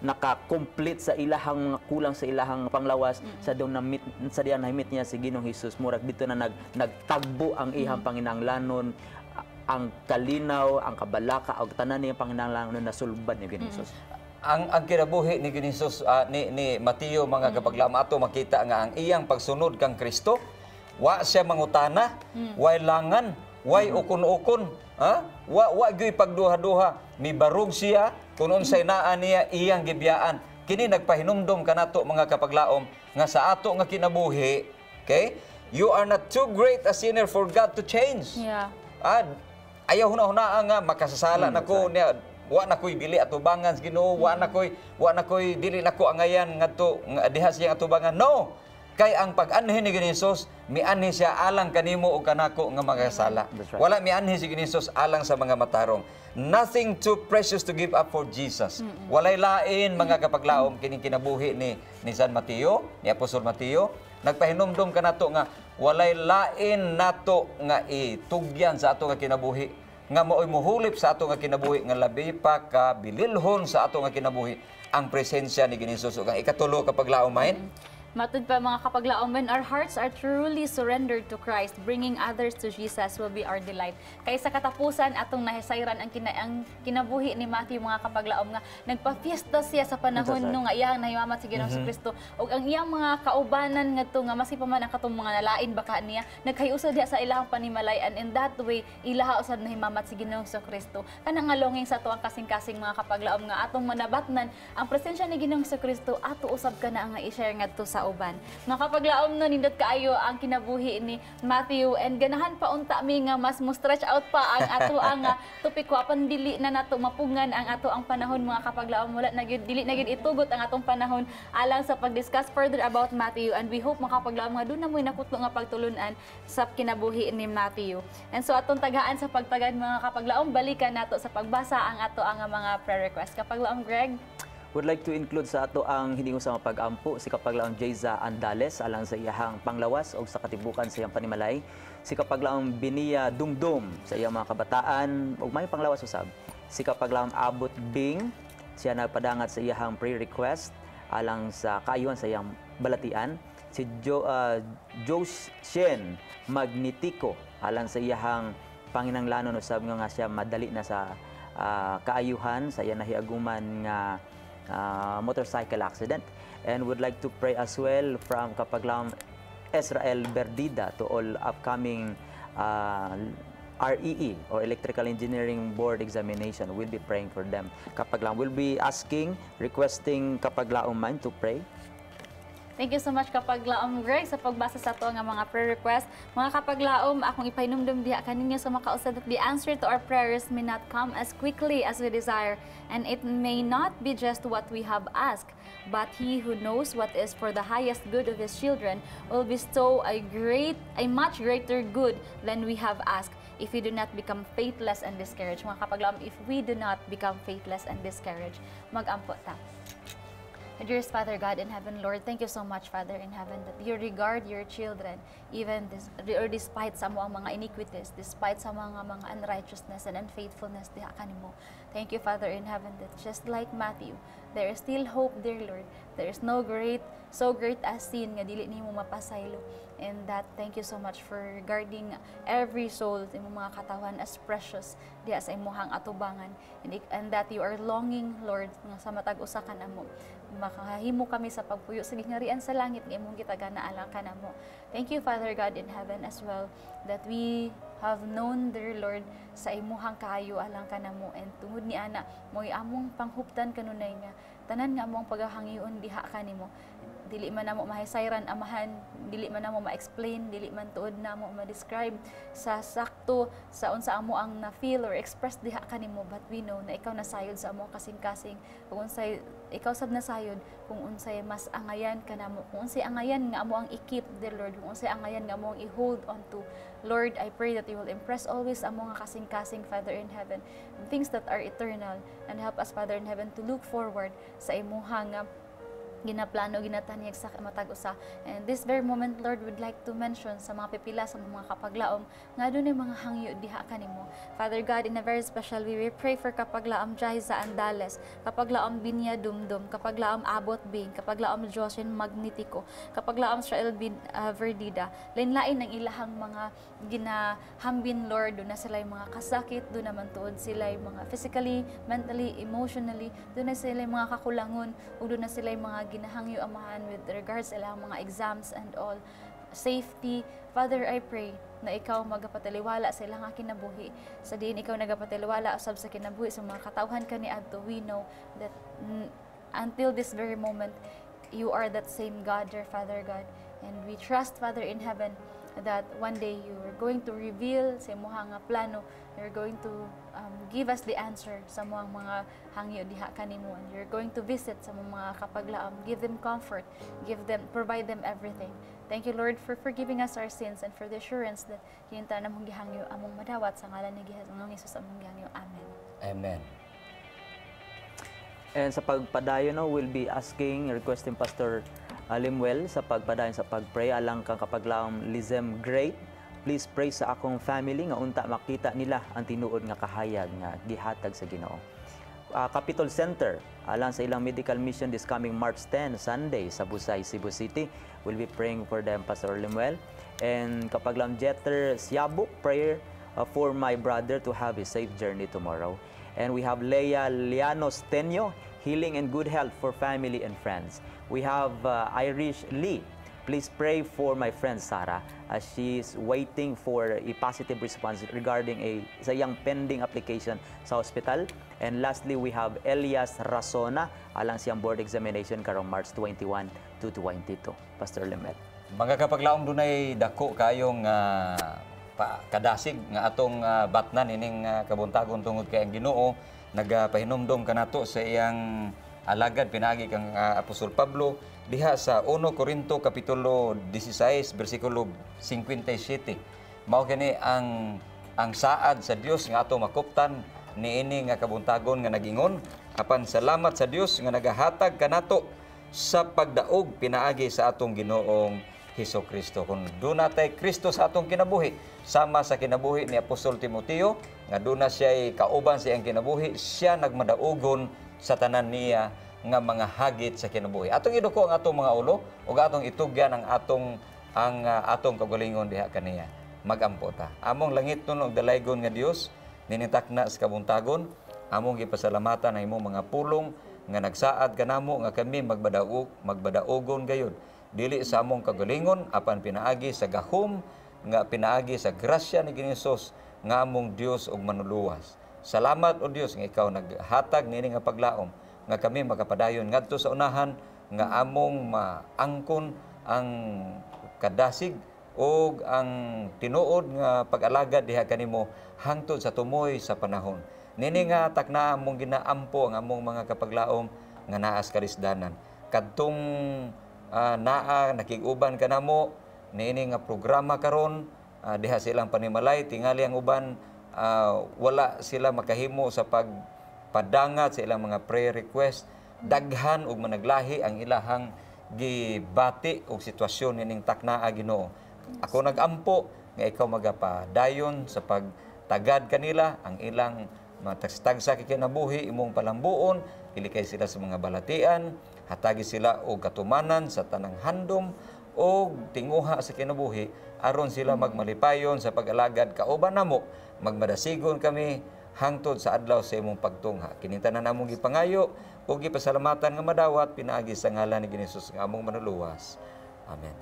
naka-complete sa ilahang mga kulang sa ilahang panglawas sa dong sa diyan na-meet niya si Ginoong Hesus. Murag dito na nagtagbo ang ihang panginahanglanon, ang kalinaw, ang kabalaka, ang tanan niyang panginahanglanon na sulban ni Ginisos. Ang kinabuhi ni Ginisos ni Mateo mga kapaglaom ato makita nga ang iyang pagsunod kang Kristo, wa siya mangutana, way langan, way ukon-ukon, wa gyud pagduha-duha, mibarog siya kun unsay naa niya iyang gibiyaan. Kini nagpahinumdom kanato mga kapaglaom nga sa ato nga kinabuhi, okay? You are not too great a sinner for God to change. Ayaw huna-hunaan nga makasasala nako niya wa na koy dili atubangan sa Ginoo, wa na koy dili nako angayan ngadto diha siya atubangan. No, kay ang pag-anhi ni Ginisos mianhi siya alang kanimo o kanako nga makasala. Wala mianhi si Ginisos alang sa mga matarong. Nothing too precious to give up for Jesus. Walay lain mga kapaglaom kining kinabuhi ni San Mateo, ni Apostol Mateo. Nagpahinumdom kanato nga walay lain nato nga itugyan sa ato nga kinabuhi nga maoy muhulip sa ato nga kinabuhi nga labi pa ka bililhon sa ato nga kinabuhi ang presensya ni Ginisus ug ang ikatulo kapaglaom main. Matud pa mga kapaglaom, when our hearts are truly surrendered to Christ, bringing others to Jesus will be our delight. Kaya sa katapusan, atong nahisayran ang kinabuhi ni Matthew mga kapaglaom nga nagpa-fiesta siya sa panahon nung nga iyang nahimamat si Ginoong Kristo. O ang iyang mga kaubanan nga to nga masipaman ang katong mga nalain baka niya, nagkayusa diya sa ilahang panimalayan. And that way, ilaha usad nahimamat si Ginoong Kristo. Kanang nga longing sa to ang kasing-kasing mga kapaglaom nga atong manabatnan ang presensya ni Ginoong Kristo ato usab ka na nga i-share nga to sa kauban. Mga kapaglaom no, nindot kaayo ang kinabuhi ni Matthew, and ganahan pa unta mi nga mas mo stretch out pa ang ato ang tupik ko apan dili na nato mapungan ang ato ang panahon mga kapaglaom, wala na gyud dili na gyud itugot ang atong panahon alang sa pag-discuss further about Matthew, and we hope mga kapaglaom nga doon na mo'y nakutlo nga pagtulunan sa kinabuhi ni Matthew. And so atong tagaan sa pagtagad mga kapaglaom, balikan nato sa pagbasa ang ato ang mga prayer request. Kapaglaom Greg, would like to include sa ato ang hindi sa mga pag-ampo si kapaglaong Jayza Andales alang sa iyahang panglawas o sa katibukan sa iyang panimalay, si kapaglaong Binia Dumdum sa iyang mga kabataan ug may panglawas usab, si kapaglaong Abot Bing siya nagpadangat sa iyahang prayer request alang sa kaayuhan sa iyang balatian, si Josh Shen Magnitico alang sa iyahang panginanglanon usab nga siya madali na sa kaayuhan sa iyang nahiaguman nga motorcycle accident, and would like to pray as well from kapaglaong Israel Berdida to all upcoming REE or Electrical Engineering Board examination. We'll be praying for them. Kapaglaong will be requesting kapaglaong man to pray. thank you so much kapaglaom Greg sa pagbasa sa ato nga mga prayer request. Mga kapaglaom, akong ipainumdum diha kaninyo sa makausad that the answer to our prayers may not come as quickly as we desire, and it may not be just what we have asked, but He who knows what is for the highest good of His children will bestow a much greater good than we have asked if we do not become faithless and discouraged. Mga kapaglaom, if we do not become faithless and discouraged, mag-ampo ta. Dearest Father God in heaven, Lord, thank you so much, Father in heaven, that you regard your children, even despite sa mga iniquities, despite sa mga unrighteousness and unfaithfulness diha kanimo. Thank you, Father in heaven, that just like Matthew, there is still hope, dear Lord. There is no so great as sin nga dili nimo mapasaylo. And that, thank you so much for guarding every soul sa imong mga katawan as precious diha sa imuhang atubangan, and that you are longing, Lord, nga sa matag usa ka namo makahimo kami sa pagpuyo sa gingharian sa langit nga imong gitagana alang kanamo. Thank you, Father God in heaven, as well, that we have known, dear Lord, sa imuhang kaayo alang kanamo, and tungod ni ana mo'y among panghuptan kanunay nga tanan nga among pagahangyon diha kanimo. Dili man namo mahisayran amahan, dili man namo ma-explain, dili man tuod namo ma-describe sa sakto sa unsa amo ang na-feel or express diha kanimo, but we know na ikaw nasayod sa amo kasing-kasing, kung unsay ikaw sab nasayod kung unsay mas angayan kanamo, kung unsay angayan nga amo ang i-keep, dear Lord, kung unsay angayan nga amo ang i-hold on to. Lord, I pray that you will impress always amo nga kasing-kasing, Father in heaven, things that are eternal, and help us, Father in heaven, to look forward sa imuhang ginaplano, ginatanyag sa matag usa. And this very moment, Lord, would like to mention sa mga pipila sa mga kapaglaom nga dunay mga hangyo diha kanimo. Father God, in a very special way, we pray for kapaglaom Jayza Andales, kapaglaom Binia Dumdum, kapaglaom Abot Bing, kapaglaom Joshin Magnitico, kapaglaom Israel Verdida. Lain-lain ang ilahang mga ginahambin, Lord. Doon na sila yung mga kasakit, doon naman tuod sila yung mga physically, mentally, emotionally, doon na sila yung mga kakulangon, o doon na sila yung mga ginahangyo amahan with regards sa ilang mga exams and all, safety. Father, I pray na ikaw magapataliwala sa ilang kinabuhi. Sa diin ikaw nagapataliwala usab sa kinabuhi sa mga katawhan kaniadto. We know that until this very moment, you are that same God, dear Father God. And we trust, Father in heaven, that one day you are going to reveal sa imuhang plano, you're going to give us the answer sa mga hangyo diha kanimo, and you're going to visit sa mga kapaglaom, give them comfort, provide them everything. Thank you, Lord, for forgiving us our sins and for the assurance that hinta namong gihangyo among madawat sa ngalan ni Jesus among gihangyo. Amen. Amen. And sa pagpadayon, we'll be requesting Pastor Limuel sa pagpadayon sa pagpray alang kang kapaglaom Lizem Great. Please pray sa akong family nga unta makita nila ang tinuod nga kahayag nga gihatag sa Ginoo. Capitol Center alang sa ilang medical mission this coming March 10, Sunday sa Busay, Cebu City. We'll be praying for them, Pastor Limuel. And kapaglaom Jeter Siabuk, prayer for my brother to have a safe journey tomorrow. And we have Leia Lianos Tenyo, healing and good health for family and friends. We have Irish Lee, Please pray for my friend Sarah as she's waiting for a positive response regarding sa iyang pending application sa hospital. And lastly, we have Elias Rasona alang siyang board examination karong March 21 to 22. Pastor Lemel. Mga kapaglaom dunay dako kayong kadasig nga atong batnan ining kabuntagon tungod kay ang Ginoo nagapahinumdom kanato sa iyang alagad pinagi kang Apostol Pablo diha sa 1 Corinto kapitulo 16 bersikulo 57. Mao gani ang saad sa Dios nga ato makuptan niini nga kabuntagon nga nagingon apan salamat sa Dios nga nagahatag kanato sa pagdaog pinaagi sa atong Ginoong Hesukristo. Kung doon natay Kristo sa atong kinabuhi, sama sa kinabuhi ni Apostol Timoteo, nga doon na siya kauban sa iyang kinabuhi, siya nagmadaugon sa tanan niya nga mga hagit sa kinabuhi. Atong iduko ang atong mga ulo, o atong itugyan ang atong kagalingon diha kaniya. Magampo ta. Among langit nun og dalaygon nga Dios, ninitakna sa kabuntagon, among gipasalamatan ang imong mga pulong, nga nagsaad kanamo nga kami magbadaogon gayud. Dili sa among kagalingon apan pinaagi sa gahom nga pinaagi sa grasya ni Hesus nga among Dios ug manuluwas. Salamat o Dios nga ikaw naghatag nini nga paglaom nga kami makapadayon ngadto sa unahan nga among maangkon ang kadasig ug ang tinuod nga pag-alagad diha kanimo hangtod sa tumoy sa panahon. Nini nga takna among ginaampo ang among mga kapaglaom nga naas karisdanan. Kadtong naa nakig-uban kanamo niini nga programa karon diha silang panimalay tingali ang uban wala sila makahimo sa pagpadangat sa ilang mga prayer request daghan ug managlahi ang ilahang gibati og sitwasyon nining taknaa Ginoo. Ako nagampo nga ikaw magapadayon sa pagtagad kanila ang ilang matagstag sa kinabuhi imong palambuon ilikay sila sa mga balatian hatagi sila og katumanan sa tanang handom o tinguha sa kinabuhi aron sila magmalipayon sa pag-alagad kauban namo magmadasigon kami hangtod sa adlaw sa imong pagtungha kini tanan namong gipangayo ug gipasalamatan nga madawat pinaagi sa ngalan ni Hesus nga among manuluwas. Amen.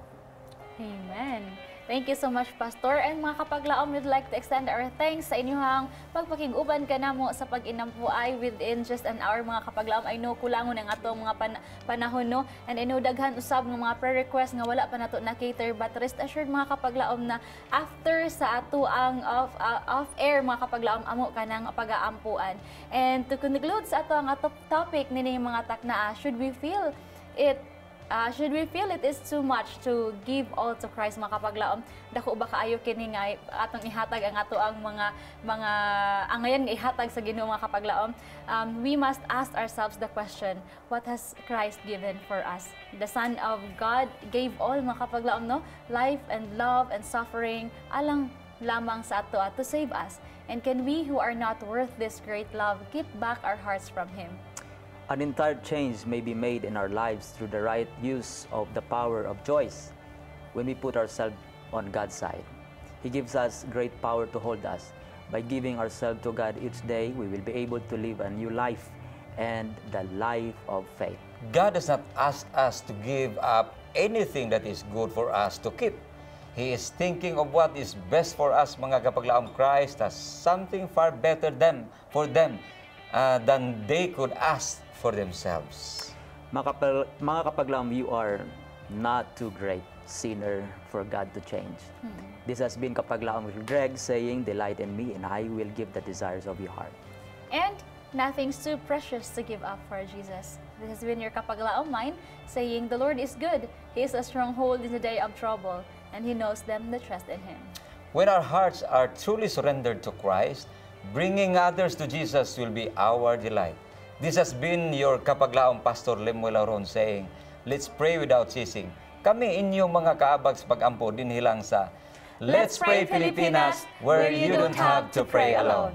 Amen. Thank you so much, Pastor. And mga kapaglaom, we'd like to extend our thanks sa inyong pagpakiguban ka namo sa pag-inampuay within just an hour, mga kapaglaom. I know kulangon ang atong mga panahon, no? And I know daghan usab ng mga prayer request nga wala pa nato na-cater. But rest assured, mga kapaglaom, na after sa ato ang off-air, mga kapaglaom, amo ka ng pag-aampuan. And to conclude sa ato ang topic nini mga taknaa, should we feel it is too much to give all to Christ, mga kapaglaom? Dako ba kaayo kini nga atong ihatag ang ato ang mga angayan nga ihatag sa Ginoo, mga kapaglaom? We must ask ourselves the question, what has Christ given for us? The Son of God gave all, mga kapaglaom, no? Life and love and suffering alang lamang sa ato to save us. And can we who are not worth this great love keep back our hearts from Him? An entire change may be made in our lives through the right use of the power of choice when we put ourselves on God's side. He gives us great power to hold us. By giving ourselves to God each day, we will be able to live a new life and the life of faith. God does not ask us to give up anything that is good for us to keep. He is thinking of what is best for us, mga kapaglaom. Christ has something far better for them than they could ask for themselves. Mga kapaglaom, you are not too great sinner for God to change. This has been Kapaglaom with Greg saying, delight in me and I will give the desires of your heart. And nothing's too precious to give up for Jesus. This has been your Kapaglaom mind saying, the Lord is good. He is a stronghold in the day of trouble, and He knows them that trust in Him. When our hearts are truly surrendered to Christ, bringing others to Jesus will be our delight. This has been your Kapaglaom Pastor Lemuel Auron saying, let's pray without ceasing. Kami inyong mga kaabag sa pag-ampo din hilang sa Let's Pray Pilipinas, where you don't have to pray alone.